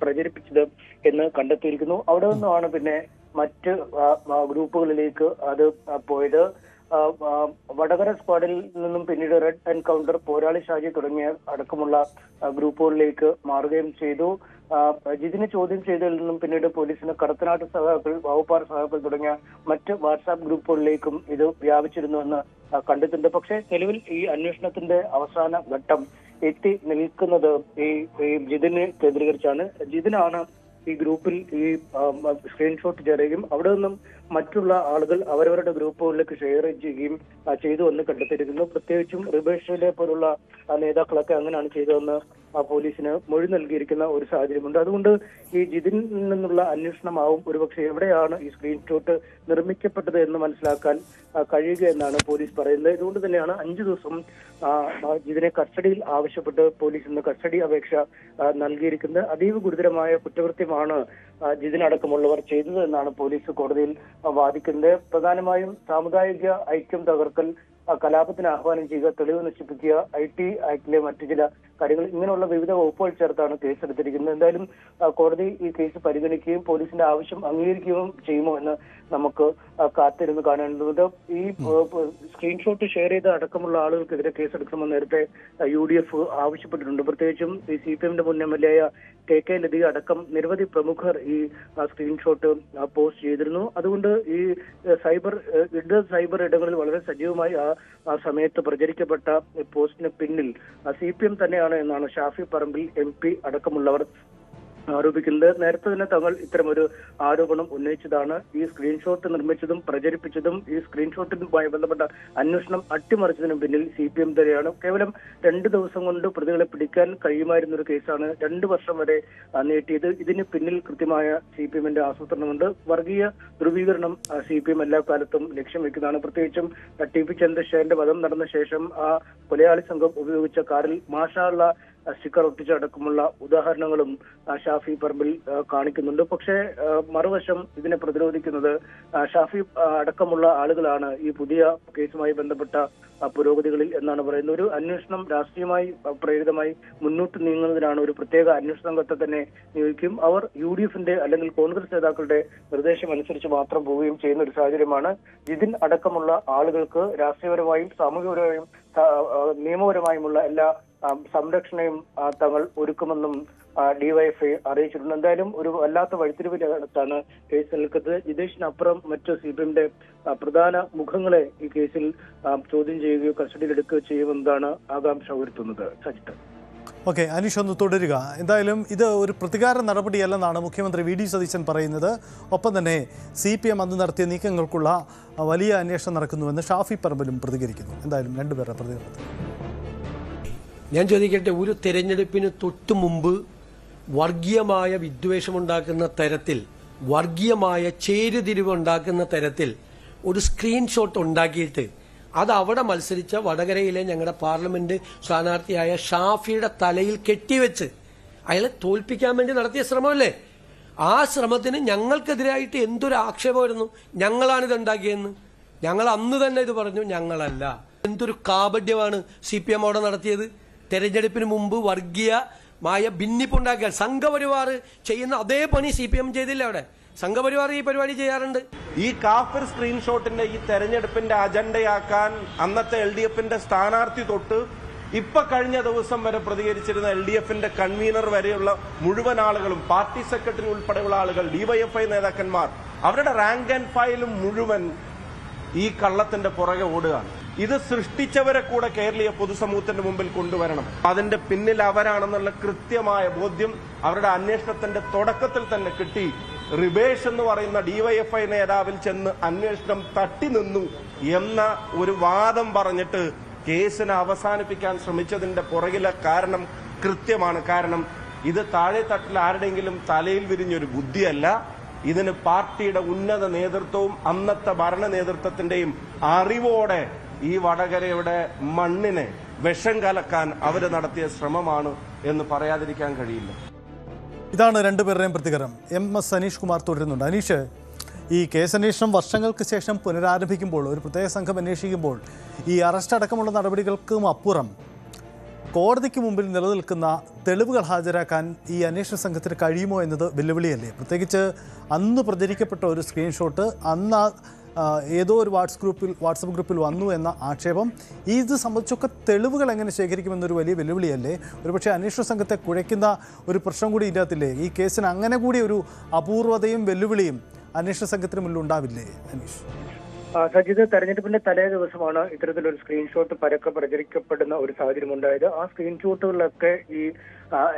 പ്രചരിപ്പിച്ചത് എന്ന് കണ്ടെത്തിയിരിക്കുന്നു. അവിടെ നിന്നുമാണ് പിന്നെ മറ്റ് ഗ്രൂപ്പുകളിലേക്ക് അത് പോയത്. വടകര സ്ക്വാഡിൽ നിന്നും പിന്നീട് റെഡ് എൻകൗണ്ടർ, പോരാളി ഷാജി തുടങ്ങിയ അടക്കമുള്ള ഗ്രൂപ്പുകളിലേക്ക് മാറുകയും ചെയ്തു. ജിതിനെ ചോദ്യം ചെയ്തതിൽ നിന്നും പിന്നീട് പോലീസിന് കടത്തനാട്ട് സഹാക്കൾ, വകുപ്പാർ സഹാക്കൾ തുടങ്ങിയ മറ്റ് വാട്സാപ്പ് ഗ്രൂപ്പുകളിലേക്കും ഇത് വ്യാപിച്ചിരുന്നുവെന്ന് കണ്ടെത്തുന്നുണ്ട്. പക്ഷേ നിലവിൽ ഈ അന്വേഷണത്തിന്റെ അവസാന ഘട്ടം എത്തി നിൽക്കുന്നത് ഈ ജിതിനെ കേന്ദ്രീകരിച്ചാണ്. ജിതിനാണ് ഈ ഗ്രൂപ്പിൽ ഈ സ്ക്രീൻഷോട്ട് ചേരുകയും അവിടെ നിന്നും മറ്റുള്ള ആളുകൾ അവരവരുടെ ഗ്രൂപ്പുകളിലേക്ക് ഷെയർ ചെയ്യുകയും ചെയ്തു എന്ന് കണ്ടെത്തിയിരിക്കുന്നു. പ്രത്യേകിച്ചും റിബേഷിലെ പോലുള്ള നേതാക്കളൊക്കെ അങ്ങനെയാണ് ചെയ്തതെന്ന് പോലീസിന് മൊഴി നൽകിയിരിക്കുന്ന ഒരു സാഹചര്യമുണ്ട്. അതുകൊണ്ട് ഈ ജിതിനിൽ നിന്നുള്ള അന്വേഷണമാവും ഒരുപക്ഷെ എവിടെയാണ് ഈ സ്ക്രീൻഷോട്ട് നിർമ്മിക്കപ്പെട്ടത് എന്ന് മനസ്സിലാക്കാൻ കഴിയുക എന്നാണ് പോലീസ് പറയുന്നത്. ഇതുകൊണ്ട് തന്നെയാണ് 5 ദിവസം ജിതിനെ കസ്റ്റഡിയിൽ ആവശ്യപ്പെട്ട് പോലീസ് ഇന്ന് കസ്റ്റഡി അപേക്ഷ നൽകിയിരിക്കുന്നത്. അതീവ ഗുരുതരമായ കുറ്റകൃത്യമാണ് ജിതിനടക്കമുള്ളവർ ചെയ്തത് എന്നാണ് പോലീസ് കോടതിയിൽ വാദിക്കുന്നത്. പ്രധാനമായും സാമുദായിക ഐക്യം തകർക്കൽ, കലാപത്തിന് ആഹ്വാനം ചെയ്യുക, തെളിവ് നശിപ്പിക്കുക, IT ആക്ടിലെ മറ്റു ചില കാര്യങ്ങൾ, ഇങ്ങനെയുള്ള വിവിധ വകുപ്പുകൾ ചേർത്താണ് കേസെടുത്തിരിക്കുന്നത്. എന്തായാലും കോടതി ഈ കേസ് പരിഗണിക്കുകയും പോലീസിന്റെ ആവശ്യം അംഗീകരിക്കുകയും ചെയ്യുമോ എന്ന് നമുക്ക് കാത്തിരുന്ന് കാണേണ്ടതുണ്ട്. ഈ സ്ക്രീൻഷോട്ട് ഷെയർ ചെയ്ത അടക്കമുള്ള ആളുകൾക്കെതിരെ കേസെടുക്കണമെന്ന് നേരത്തെ UDF ആവശ്യപ്പെട്ടിട്ടുണ്ട്. പ്രത്യേകിച്ചും ഈ CPMന്റെ മുൻ MLA KK ലതിക അടക്കം നിരവധി പ്രമുഖർ ഈ സ്ക്രീൻഷോട്ട് പോസ്റ്റ് ചെയ്തിരുന്നു. അതുകൊണ്ട് ഈ സൈബർ ഇടങ്ങളിൽ വളരെ സജീവമായി ആ സമയത്ത് പ്രചരിക്കപ്പെട്ട പോസ്റ്റിന് പിന്നിൽ CPM തന്നെയാണ് എന്നാണ് ഷാഫി പറമ്പിൽ MP അടക്കമുള്ളവർ ആരോപിക്കുന്നത്. നേരത്തെ തന്നെ തങ്ങൾ ഇത്തരമൊരു ആരോപണം ഉന്നയിച്ചതാണ്. ഈ സ്ക്രീൻഷോട്ട് നിർമ്മിച്ചതും പ്രചരിപ്പിച്ചതും ഈ സ്ക്രീൻഷോട്ടുമായി ബന്ധപ്പെട്ട അന്വേഷണം അട്ടിമറിച്ചതിനും പിന്നിൽ CPM തന്നെയാണ്. കേവലം 2 ദിവസം കൊണ്ട് പ്രതികളെ പിടിക്കാൻ കഴിയുമായിരുന്ന ഒരു കേസാണ് 2 വർഷം വരെ നീട്ടിയത്. ഇതിന് പിന്നിൽ കൃത്യമായ CPMന്റെ ആസൂത്രണമുണ്ട്. വർഗീയ ധ്രുവീകരണം CPM എല്ലാ കാലത്തും ലക്ഷ്യം വെക്കുന്നതാണ്. പ്രത്യേകിച്ചും TP ചന്ദ്രശേഖരന്റെ വധം നടന്ന ശേഷം ആ കൊലയാളി സംഘം ഉപയോഗിച്ച കാറിൽ മാഷാള്ള സ്റ്റിക്കർ ഒട്ടിച്ചടക്കമുള്ള ഉദാഹരണങ്ങളും ഷാഫി പറമ്പിൽ കാണിക്കുന്നുണ്ട്. പക്ഷേ മറുവശം ഇതിനെ പ്രതിരോധിക്കുന്നത് ഷാഫി അടക്കമുള്ള ആളുകളാണ് ഈ പുതിയ കേസുമായി ബന്ധപ്പെട്ട പുരോഗതികളിൽ എന്നാണ് പറയുന്നത്. ഒരു അന്വേഷണം രാഷ്ട്രീയമായി പ്രേരിതമായി മുന്നോട്ട് നീങ്ങുന്നതിനാണ് ഒരു പ്രത്യേക അന്വേഷണ സംഘത്തെ തന്നെ നിയോഗിക്കും. അവർ UDFന്റെ അല്ലെങ്കിൽ കോൺഗ്രസ് നേതാക്കളുടെ നിർദ്ദേശം അനുസരിച്ച് മാത്രം പോവുകയും ചെയ്യുന്ന ഒരു സാഹചര്യമാണ്. ജിതിൻ അടക്കമുള്ള ആളുകൾക്ക് രാഷ്ട്രീയപരമായും സാമൂഹികപരമായും നിയമപരമായുമുള്ള എല്ലാ സംരക്ഷണയും തങ്ങൾ ഒരുക്കുമെന്നും DYFI അറിയിച്ചിട്ടുണ്ട്. എന്തായാലും ഒരു വല്ലാത്ത വഴിത്തിരിവിനകത്താണ് കേസ് നിൽക്കുന്നത്. ജിതേഷിനപ്പുറം മറ്റ് CPMന്റെ പ്രധാന മുഖങ്ങളെ ഈ കേസിൽ ചോദ്യം ചെയ്യുകയോ കസ്റ്റഡിയിലെടുക്കുകയോ ചെയ്യുമെന്നതാണ് ആകാംക്ഷ ഉയർത്തുന്നത്. സജിത്ത്. ഓക്കെ, അനീഷ് ഒന്ന് തുടരുക. എന്തായാലും ഇത് ഒരു പ്രതികാര നടപടിയല്ലെന്നാണ് മുഖ്യമന്ത്രി VD സതീശൻ പറയുന്നത്. ഒപ്പം തന്നെ CPM അന്ന് നടത്തിയ നീക്കങ്ങൾക്കുള്ള വലിയ അന്വേഷണം നടക്കുന്നുവെന്ന് ഷാഫി പറമ്പിലും പ്രതികരിക്കുന്നു. എന്തായാലും രണ്ടുപേരുടെ പ്രതികരണത്തിൽ ഞാൻ ചോദിക്കട്ടെ, ഒരു തെരഞ്ഞെടുപ്പിന് തൊട്ടു മുമ്പ് വർഗീയമായ വിദ്വേഷമുണ്ടാക്കുന്ന തരത്തിൽ, വർഗീയമായ ചേരുതിരിവുണ്ടാക്കുന്ന തരത്തിൽ ഒരു സ്ക്രീൻഷോട്ട് ഉണ്ടാക്കിയിട്ട് അത് അവിടെ മത്സരിച്ച വടകരയിലെ ഞങ്ങളുടെ പാർലമെന്റ് സ്ഥാനാർത്ഥിയായ ഷാഫിയുടെ തലയിൽ കെട്ടിവെച്ച് അയാളെ തോൽപ്പിക്കാൻ വേണ്ടി നടത്തിയ ശ്രമമല്ലേ? ആ ശ്രമത്തിന് ഞങ്ങൾക്കെതിരായിട്ട് എന്തൊരു ആക്ഷേപമായിരുന്നു. ഞങ്ങളാണിത് ഉണ്ടാക്കിയെന്ന് ഞങ്ങൾ അന്ന് തന്നെ ഇത് പറഞ്ഞു. ഞങ്ങളല്ല. എന്തൊരു കാപട്യമാണ് CPM അവിടെ നടത്തിയത്. തെരഞ്ഞെടുപ്പിന് മുമ്പ് വർഗീയമായ ഭിന്നിപ്പുണ്ടാക്കിയാൽ സംഘപരിവാർ ചെയ്യുന്ന അതേ പണി CPM ചെയ്തില്ല. അവിടെ സംഘപരിവാർ ഈ പരിപാടി ചെയ്യാറുണ്ട്. ഈ കാഫിർ സ്ക്രീൻഷോട്ടിന്റെ ഈ തെരഞ്ഞെടുപ്പിന്റെ അജണ്ടയാക്കാൻ അന്നത്തെ LDFന്റെ സ്ഥാനാർത്ഥി തൊട്ട് ഇപ്പൊ കഴിഞ്ഞ ദിവസം വരെ പ്രതികരിച്ചിരുന്ന LDFന്റെ കൺവീനർ വരെയുള്ള മുഴുവൻ ആളുകളും, പാർട്ടി സെക്രട്ടറി ഉൾപ്പെടെയുള്ള ആളുകൾ, DYFI നേതാക്കന്മാർ, അവരുടെ റാങ്ക് ആൻഡ് ഫയലും മുഴുവൻ ഈ കള്ളത്തിന്റെ പുറകെ ഓടുകയാണ്. ഇത് സൃഷ്ടിച്ചവരെ കൂടെ കേരളീയ പൊതുസമൂഹത്തിന്റെ മുമ്പിൽ കൊണ്ടുവരണം. അതിന്റെ പിന്നിൽ അവരാണെന്നുള്ള കൃത്യമായ ബോധ്യം അവരുടെ അന്വേഷണത്തിന്റെ തുടക്കത്തിൽ തന്നെ കിട്ടി. റിബേഷ് എന്ന് പറയുന്ന DYFI നേതാവിൽ ചെന്ന് അന്വേഷണം തട്ടി നിന്നു എന്ന ഒരു വാദം പറഞ്ഞിട്ട് കേസിനെ അവസാനിപ്പിക്കാൻ ശ്രമിച്ചതിന്റെ പുറകിലെ കാരണം കൃത്യമാണ്. കാരണം ഇത് താഴെ തട്ടിൽ ആരുടെയെങ്കിലും തലയിൽ വിരിഞ്ഞൊരു ബുദ്ധിയല്ല. ഇതിന് പാർട്ടിയുടെ ഉന്നത നേതൃത്വവും അന്നത്തെ ഭരണ നേതൃത്വത്തിന്റെയും അറിവോടെ ഈ വടകരയുടെ മണ്ണിനെ വിഷം കലക്കാൻ അവർ നടത്തിയ ശ്രമമാണ് എന്ന് പറയാതിരിക്കാൻ കഴിയില്ല. ഇതാണ് രണ്ടുപേരുടെയും പ്രതികരണം. MS അനീഷ് കുമാർ തുടരുന്നുണ്ട്. അനീഷ്, ഈ കേസന്വേഷണം വർഷങ്ങൾക്ക് ശേഷം പുനരാരംഭിക്കുമ്പോൾ, ഒരു പ്രത്യേക സംഘം അന്വേഷിക്കുമ്പോൾ, ഈ അറസ്റ്റ് അടക്കമുള്ള നടപടികൾക്കും അപ്പുറം കോടതിക്ക് മുമ്പിൽ നിലനിൽക്കുന്ന തെളിവുകൾ ഹാജരാക്കാൻ ഈ അന്വേഷണ സംഘത്തിന് കഴിയുമോ എന്നത് വെല്ലുവിളിയല്ലേ? പ്രത്യേകിച്ച് അന്ന് പ്രചരിക്കപ്പെട്ട ഒരു സ്ക്രീൻഷോട്ട് അന്ന് ഏതോ ഒരു വാട്സപ്പ് ഗ്രൂപ്പിൽ വന്നു എന്ന ആക്ഷേപം, ഇത് സംബന്ധിച്ചൊക്കെ തെളിവുകൾ എങ്ങനെ ശേഖരിക്കുമെന്നൊരു വലിയ വെല്ലുവിളിയല്ലേ? ഒരുപക്ഷെ അന്വേഷണ സംഘത്തെ കുഴയ്ക്കുന്ന ഒരു പ്രശ്നം കൂടി ഇല്ലാത്തില്ലേ? ഈ കേസിന് അങ്ങനെ കൂടി ഒരു അപൂർവതയും വെല്ലുവിളിയും അന്വേഷണ സംഘത്തിന് മുന്നിൽ ഉണ്ടാവില്ലേ അനീഷ്? സജിത്, തെരഞ്ഞെടുപ്പിന്റെ തലേ ദിവസമാണ് ഇത്തരത്തിലൊരു സ്ക്രീൻഷോട്ട് പരക്കെ പ്രചരിക്കപ്പെടുന്ന ഒരു സാഹചര്യം ഉണ്ടായത്. ആ സ്ക്രീൻഷോട്ടുകളിലൊക്കെ ഈ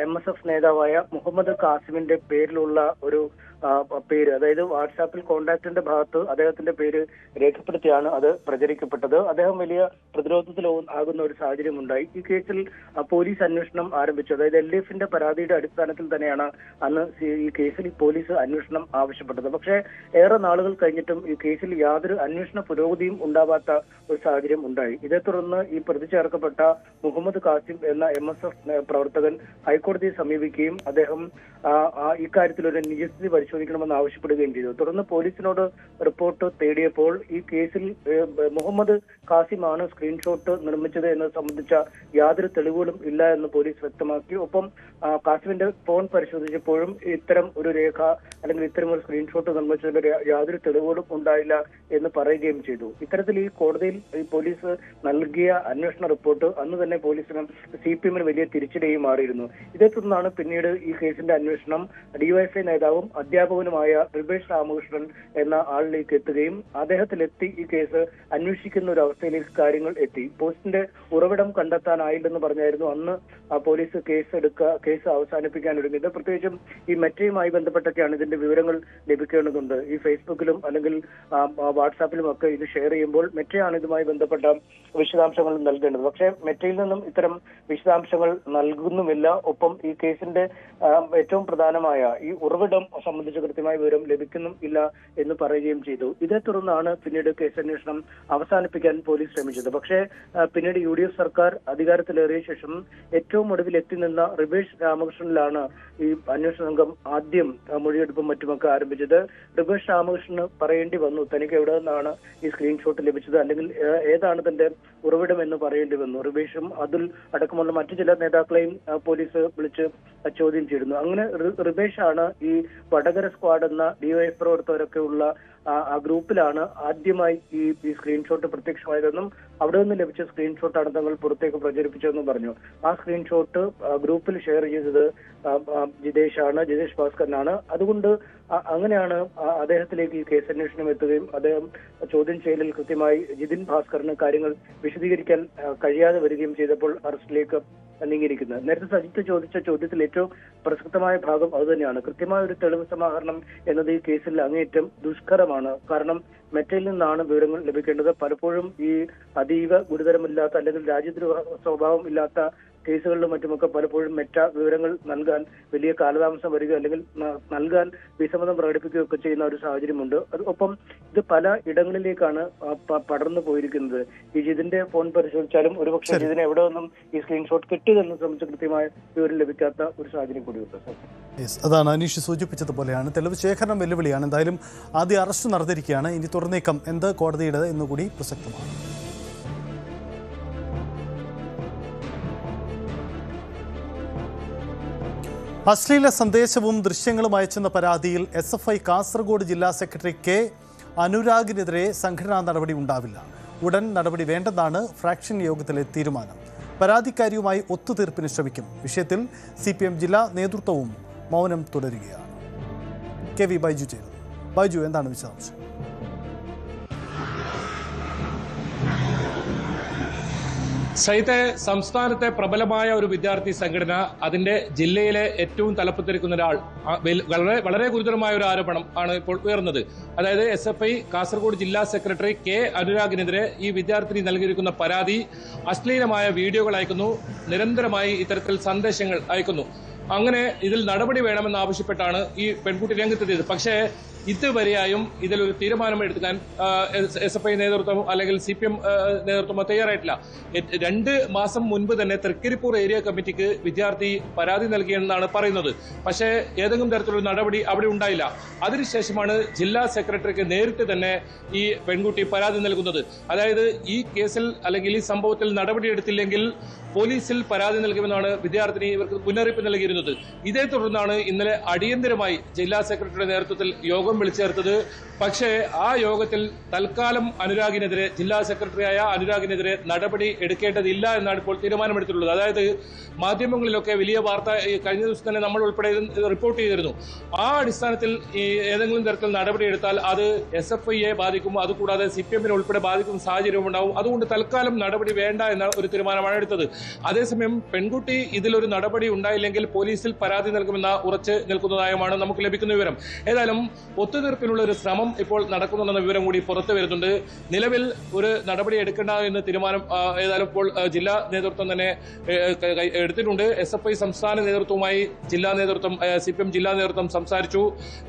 MSF നേതാവായ മുഹമ്മദ് കാസിമിന്റെ പേരിലുള്ള ഒരു പേര്, അതായത് വാട്സാപ്പിൽ കോണ്ടാക്ടിന്റെ ഭാഗത്ത് അദ്ദേഹത്തിന്റെ പേര് രേഖപ്പെടുത്തിയാണ് അത് പ്രചരിക്കപ്പെട്ടത്. അദ്ദേഹം വലിയ പ്രതിരോധത്തിൽ ആകുന്ന ഒരു സാഹചര്യം ഉണ്ടായി. ഈ കേസിൽ പോലീസ് അന്വേഷണം ആരംഭിച്ചു. അതായത് LDFന്റെ പരാതിയുടെ അടിസ്ഥാനത്തിൽ തന്നെയാണ് അന്ന് ഈ കേസിൽ പോലീസ് അന്വേഷണം ആവശ്യപ്പെട്ടത്. പക്ഷേ ഏറെ നാളുകൾ കഴിഞ്ഞിട്ടും ഈ കേസിൽ യാതൊരു അന്വേഷണ പുരോഗതിയും ഉണ്ടാവാത്ത ഒരു സാഹചര്യം ഉണ്ടായി. ഇതേ തുടർന്ന് ഈ പ്രതി ചേർക്കപ്പെട്ട മുഹമ്മദ് കാസിം എന്ന MSF പ്രവർത്തകൻ ഹൈക്കോടതിയെ സമീപിക്കുകയും അദ്ദേഹം ഇക്കാര്യത്തിൽ ഒരു നിജസ്ഥിതി പരിശോധിക്കണമെന്ന് ആവശ്യപ്പെടുകയും ചെയ്തു. തുടർന്ന് പോലീസിനോട് റിപ്പോർട്ട് തേടിയപ്പോൾ ഈ കേസിൽ മുഹമ്മദ് കാസിമാണ് സ്ക്രീൻഷോട്ട് നിർമ്മിച്ചത് എന്നത് സംബന്ധിച്ച യാതൊരു തെളിവുകളും ഇല്ല എന്ന് പോലീസ് വ്യക്തമാക്കി. ഒപ്പം കാസിമിന്റെ ഫോൺ പരിശോധിച്ചപ്പോഴും ഇത്തരം ഒരു രേഖ അല്ലെങ്കിൽ ഇത്തരം ഒരു സ്ക്രീൻഷോട്ട് നിർമ്മിച്ചതിന്റെ യാതൊരു തെളിവുകളും ഉണ്ടായില്ല എന്ന് പറയുകയും ചെയ്തു. ഇത്തരത്തിൽ ഈ കോടതിയിൽ ഈ പോലീസ് നൽകിയ അന്വേഷണ റിപ്പോർട്ട് അന്ന് തന്നെ പോലീസിന് CPM വലിയ തിരിച്ചടിയായി മാറിയിരുന്നു. ഇതേ തുടർന്നാണ് പിന്നീട് ഈ കേസിന്റെ അന്വേഷണം DYFI നേതാവും അധ്യാപകനുമായ റിബേഷ് രാമകൃഷ്ണൻ എന്ന ആളിലേക്ക് എത്തുകയും അദ്ദേഹത്തിലെത്തി ഈ കേസ് അന്വേഷിക്കുന്ന ഒരു അവസ്ഥയിലേക്ക് കാര്യങ്ങൾ എത്തി. പോസ്റ്റിന്റെ ഉറവിടം കണ്ടെത്താനായില്ലെന്ന് പറഞ്ഞായിരുന്നു അന്ന് പോലീസ് കേസ് അവസാനിപ്പിക്കാൻ ഒരുങ്ങിയത്. പ്രത്യേകിച്ചും ഈ മെറ്റയുമായി ബന്ധപ്പെട്ടൊക്കെയാണ് ഇതിന്റെ വിവരങ്ങൾ ലഭിക്കേണ്ടതുണ്ട്. ഈ ഫേസ്ബുക്കിലും അല്ലെങ്കിൽ വാട്സാപ്പിലും ഒക്കെ ഇത് ഷെയർ ചെയ്യുമ്പോൾ മെറ്റയാണ് ഇതുമായി ബന്ധപ്പെട്ട വിശദാംശങ്ങൾ നൽകേണ്ടത്. പക്ഷേ മെറ്റയിൽ നിന്നും ഇത്തരം വിശദാംശങ്ങൾ നൽകുന്നുമില്ല. ഒപ്പം ഈ കേസിന്റെ ഏറ്റവും പ്രധാനമായ ഈ ഉറവിടം സംബന്ധിച്ച് കൃത്യമായ വിവരം ലഭിക്കുന്നും ഇല്ല എന്ന് പറയുകയും ചെയ്തു. ഇതേ തുടർന്നാണ് പിന്നീട് കേസ് അന്വേഷണം അവസാനിപ്പിക്കാൻ പോലീസ് ശ്രമിച്ചത്. പക്ഷേ പിന്നീട് UDF സർക്കാർ അധികാരത്തിലേറിയ ശേഷം ഏറ്റവും ഒടുവിൽ എത്തി നിന്ന റിബേഷ് രാമകൃഷ്ണനിലാണ് ഈ അന്വേഷണ സംഘം ആദ്യം മൊഴിയെടുപ്പും മറ്റുമൊക്കെ ആരംഭിച്ചത്. റിബേഷ് രാമകൃഷ്ണന് പറയേണ്ടി വന്നു തനിക്ക് എവിടെ നിന്നാണ് ഈ സ്ക്രീൻഷോട്ട് ലഭിച്ചത്, അല്ലെങ്കിൽ ഏതാണ് തന്റെ ഉറവിടം എന്ന് പറയേണ്ടി വന്നു. റിബേഷും അതുൽ അടക്കമുള്ള മറ്റു ചില നേതാക്കളെയും പോലീസ് വിളിച്ച് ചോദ്യം ചെയ്തിരുന്നു. അങ്ങനെ റിബേഷാണ് ഈ വടകര സ്ക്വാഡ് എന്ന DYFI പ്രവർത്തകരൊക്കെ ഉള്ള ആ ഗ്രൂപ്പിലാണ് ആദ്യമായി ഈ സ്ക്രീൻഷോട്ട് പ്രത്യക്ഷമായതെന്നും അവിടെ നിന്ന് ലഭിച്ച സ്ക്രീൻഷോട്ടാണ് തങ്ങൾ പുറത്തേക്ക് പ്രചരിപ്പിച്ചതെന്നും പറഞ്ഞു. ആ സ്ക്രീൻഷോട്ട് ഗ്രൂപ്പിൽ ഷെയർ ചെയ്തത് ജിതേഷ് ഭാസ്കരനാണ്. അതുകൊണ്ട് അങ്ങനെയാണ് അദ്ദേഹത്തിലേക്ക് ഈ കേസ് അന്വേഷണം എത്തുകയും അദ്ദേഹം ചോദ്യം ചെയ്യലിൽ കൃത്യമായി ജിതിൻ ഭാസ്കറിന് കാര്യങ്ങൾ വിശദീകരിക്കാൻ കഴിയാതെ വരികയും ചെയ്തപ്പോൾ അറസ്റ്റിലേക്ക് നീങ്ങിയിരിക്കുന്നത്. നേരത്തെ സജിത്ത് ചോദിച്ച ചോദ്യത്തിൽ ഏറ്റവും പ്രസക്തമായ ഭാഗം അതുതന്നെയാണ്. കൃത്യമായ ഒരു തെളിവ് സമാഹരണം എന്നത് ഈ കേസിൽ അങ്ങേയറ്റം ദുഷ്കരമാണ്. കാരണം മെറ്റയിൽ നിന്നാണ് വിവരങ്ങൾ ലഭിക്കേണ്ടത്. പലപ്പോഴും ഈ അതീവ ഗുരുതരമില്ലാത്ത അല്ലെങ്കിൽ രാജ്യദ്രോഹ സ്വഭാവം ഇല്ലാത്ത കേസുകളിലും മറ്റുമൊക്കെ പലപ്പോഴും മെറ്റ വിവരങ്ങൾ നൽകാൻ വലിയ കാലതാമസം വരിക അല്ലെങ്കിൽ നൽകാൻ വിസമ്മതം പ്രകടിപ്പിക്കുകയൊക്കെ ചെയ്യുന്ന ഒരു സാഹചര്യമുണ്ട്. ഒപ്പം ഇത് പല ഇടങ്ങളിലേക്കാണ് പടർന്നു പോയിരിക്കുന്നത്. ഈ ജിതിന്റെ ഫോൺ പരിശോധിച്ചാലും ഒരുപക്ഷെ ജിതിനെ എവിടെ നിന്നും ഈ സ്ക്രീൻഷോട്ട് കിട്ടിയതെന്ന് സംബന്ധിച്ച് കൃത്യമായ വിവരം ലഭിക്കാത്ത ഒരു സാഹചര്യം കൂടിയുണ്ട്. അതാണ് അനീഷ് സൂചിപ്പിച്ചതുപോലെയാണ്. തെളിവ് ശേഖരണം വെല്ലുവിളിയാണ്. എന്തായാലും ആദ്യ അറസ്റ്റ് നടന്നിരിക്കുകയാണ്. ഇനി തുറന്നേക്കം എന്ത് കോടതിയുടെ എന്നുകൂടി പ്രസക്തമാണ്. അശ്ലീല സന്ദേശവും ദൃശ്യങ്ങളും അയച്ചെന്ന പരാതിയിൽ SFI കാസർഗോഡ് ജില്ലാ സെക്രട്ടറി K അനുരാഗിനെതിരെ സംഘടനാ നടപടി ഉണ്ടാവില്ല. ഉടൻ നടപടി വേണ്ടെന്നാണ് ഫ്രാക്ഷൻ യോഗത്തിലെ തീരുമാനം. പരാതിക്കാരിയുമായി ഒത്തുതീർപ്പിന് ശ്രമിക്കും. വിഷയത്തിൽ CPM ജില്ലാ നേതൃത്വവും മൗനം തുടരുകയാണ്. KV ബൈജു ചേരുന്നു. ബൈജു, എന്താണ് വിശദാംശം? സൈത്തെ, സംസ്ഥാനത്തെ പ്രബലമായ ഒരു വിദ്യാർത്ഥി സംഘടന അതിന്റെ ജില്ലയിലെ ഏറ്റവും തലപ്പത്തിരിക്കുന്ന ഒരാൾ വളരെ ഗുരുതരമായ ഒരു ആരോപണം ആണ് ഇപ്പോൾ ഉയർന്നത്. അതായത് SFI കാസർഗോഡ് ജില്ലാ സെക്രട്ടറി K അനുരാഗിനെതിരെ ഈ വിദ്യാർത്ഥിനി നൽകിയിരിക്കുന്ന പരാതി അശ്ലീലമായ വീഡിയോകൾ അയക്കുന്നു, നിരന്തരമായി ഇത്തരത്തിൽ സന്ദേശങ്ങൾ അയക്കുന്നു. അങ്ങനെ ഇതിൽ നടപടി വേണമെന്നാവശ്യപ്പെട്ടാണ് ഈ പെൺകുട്ടി രംഗത്തെത്തിയത്. പക്ഷേ ഇതുവരെയായും ഇതിലൊരു തീരുമാനമെടുക്കാൻ SFI നേതൃത്വം അല്ലെങ്കിൽ CPM നേതൃത്വമോ തയ്യാറായിട്ടില്ല. 2 മാസം മുൻപ് തന്നെ തൃക്കരിപ്പൂർ ഏരിയ കമ്മിറ്റിക്ക് വിദ്യാർത്ഥി പരാതി നൽകിയെന്നാണ് പറയുന്നത്. പക്ഷേ ഏതെങ്കിലും തരത്തിലുള്ള നടപടി അവിടെ ഉണ്ടായില്ല. അതിനുശേഷമാണ് ജില്ലാ സെക്രട്ടറിക്ക് നേരിട്ട് തന്നെ ഈ പെൺകുട്ടി പരാതി നൽകുന്നത്. അതായത് ഈ കേസിൽ അല്ലെങ്കിൽ ഈ സംഭവത്തിൽ നടപടിയെടുത്തില്ലെങ്കിൽ പോലീസിൽ പരാതി നൽകുമെന്നാണ് വിദ്യാർത്ഥിനി ഇവർക്ക് മുന്നറിയിപ്പ് നൽകിയിരുന്നത്. ഇതേ തുടർന്നാണ് ഇന്നലെ അടിയന്തരമായി ജില്ലാ സെക്രട്ടറിയുടെ നേതൃത്വത്തിൽ യോഗം വിളിച്ചു ചേർത്തത്. പക്ഷേ ആ യോഗത്തിൽ തൽക്കാലം ജില്ലാ സെക്രട്ടറിയായ അനുരാഗിനെതിരെ നടപടി എടുക്കേണ്ടതില്ല എന്നാണ് ഇപ്പോൾ തീരുമാനമെടുത്തിട്ടുള്ളത്. അതായത് മാധ്യമങ്ങളിലൊക്കെ വലിയ വാർത്ത കഴിഞ്ഞ ദിവസം തന്നെ നമ്മൾ ഉൾപ്പെടെ റിപ്പോർട്ട് ചെയ്തിരുന്നു. ആ അടിസ്ഥാനത്തിൽ ഈ ഏതെങ്കിലും തരത്തിൽ നടപടി എടുത്താൽ അത് SFIയെ ബാധിക്കും, അതുകൂടാതെ CPMനെ ഉൾപ്പെടെ ബാധിക്കുന്ന സാഹചര്യം ഉണ്ടാവും. അതുകൊണ്ട് തൽക്കാലം നടപടി വേണ്ട എന്ന ഒരു തീരുമാനമാണ് എടുത്തത്. അതേസമയം പെൺകുട്ടി ഇതിലൊരു നടപടി ഉണ്ടായില്ലെങ്കിൽ പോലീസിൽ പരാതി നൽകുമെന്ന ഉറച്ച് നിൽക്കുന്നതായുമാണ് നമുക്ക് ലഭിക്കുന്ന വിവരം. ഏതായാലും ഒത്തുതീർപ്പിനുള്ള ഒരു ശ്രമം ഇപ്പോൾ നടക്കുന്നുണ്ടെന്ന വിവരം കൂടി പുറത്തു വരുന്നുണ്ട്. നിലവിൽ ഒരു നടപടി എടുക്കേണ്ട എന്ന തീരുമാനം ഏതായാലും ഇപ്പോൾ ജില്ലാ നേതൃത്വം തന്നെ എടുത്തിട്ടുണ്ട്. SFI സംസ്ഥാന നേതൃത്വവുമായി ജില്ലാ നേതൃത്വം CPM ജില്ലാ നേതൃത്വം സംസാരിച്ചു.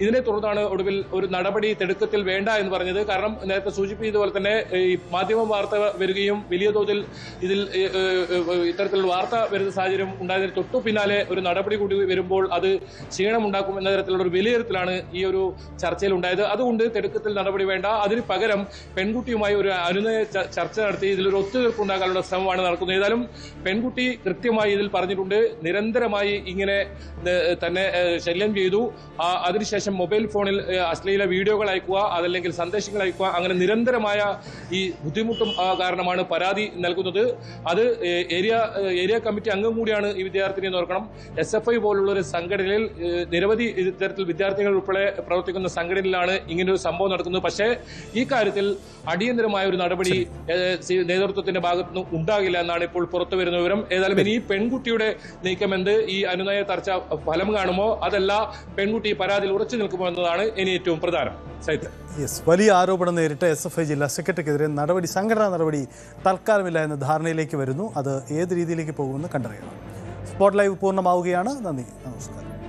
ഇതിനെ തുടർന്നാണ് ഒടുവിൽ ഒരു നടപടി തിടുക്കത്തിൽ വേണ്ട എന്ന് പറഞ്ഞത്. കാരണം നേരത്തെ സൂചിപ്പിച്ചതുപോലെ തന്നെ ഈ മാധ്യമ വാർത്ത വരികയും വലിയ തോതിൽ ഇതിൽ ഇത്തരത്തിലുള്ള വാർത്ത വരുന്ന സാഹചര്യം ഉണ്ടായതിന് തൊട്ടു പിന്നാലെ ഒരു നടപടി കൂടി വരുമ്പോൾ അത് ക്ഷീണമുണ്ടാക്കും എന്ന തരത്തിലുള്ള ഒരു വിലയിരുത്തലാണ് ഈ ഒരു ചർച്ചയിൽ ഉണ്ടായത്. അതുകൊണ്ട് തിടുക്കത്തിൽ നടപടി വേണ്ട, അതിന് പകരം പെൺകുട്ടിയുമായി ഒരു അനുനയ ചർച്ച നടത്തി ഇതിലൊരു ഒത്തുതീർപ്പുണ്ടാക്കാനുള്ള ശ്രമമാണ് നടക്കുന്നത്. ഏതായാലും പെൺകുട്ടി കൃത്യമായി ഇതിൽ പറഞ്ഞിട്ടുണ്ട്, നിരന്തരമായി ഇങ്ങനെ തന്നെ ശല്യം ചെയ്തു, അതിനുശേഷം മൊബൈൽ ഫോണിൽ അശ്ലീല വീഡിയോകൾ അയക്കുക, അതല്ലെങ്കിൽ സന്ദേശങ്ങൾ അയക്കുക, അങ്ങനെ നിരന്തരമായ ഈ ബുദ്ധിമുട്ടും കാരണമാണ് പരാതി നൽകുന്നത്. അത് ഏരിയ കമ്മിറ്റി അംഗം കൂടിയാണ് ഈ വിദ്യാർത്ഥിനി എന്ന് ഓർക്കണം. SFI പോലുള്ള ഒരു സംഘടനയിൽ നിരവധി ഇത്തരത്തിൽ വിദ്യാർത്ഥികൾ ഉൾപ്പെടെ പ്രവർത്തിക്കുന്ന സംഘടനയിലാണ് ഇങ്ങനൊരു സംഭവം നടക്കുന്നത്. പക്ഷേ ഈ കാര്യത്തിൽ അടിയന്തരമായ ഒരു നടപടി നേതൃത്വത്തിന്റെ ഭാഗത്തുനിന്ന് ഉണ്ടാകില്ല എന്നാണ് ഇപ്പോൾ പുറത്തു വരുന്ന വിവരം. ഏതായാലും ഇനി പെൺകുട്ടിയുടെ നീക്കമെന്ത്, ഈ അനുനയ ചർച്ച ഫലം കാണുമോ, അതല്ല പെൺകുട്ടി പരാതിയിൽ ഉറച്ചു നിൽക്കുമോ എന്നതാണ് ഇനി ഏറ്റവും പ്രധാനം. വലിയ ആരോപണം നേരിട്ട് SFI ജില്ലാ സെക്രട്ടറിക്കെതിരെ സംഘടനാ നടപടി തൽക്കാലമില്ല എന്ന ധാരണയിലേക്ക് വരുന്നു. അത് ഏത് രീതിയിലേക്ക് പോകുമെന്ന് കണ്ടറിയണം. സ്പോട്ട് ലൈവ് പൂർണ്ണമാവുകയാണ്. നന്ദി, നമസ്കാരം.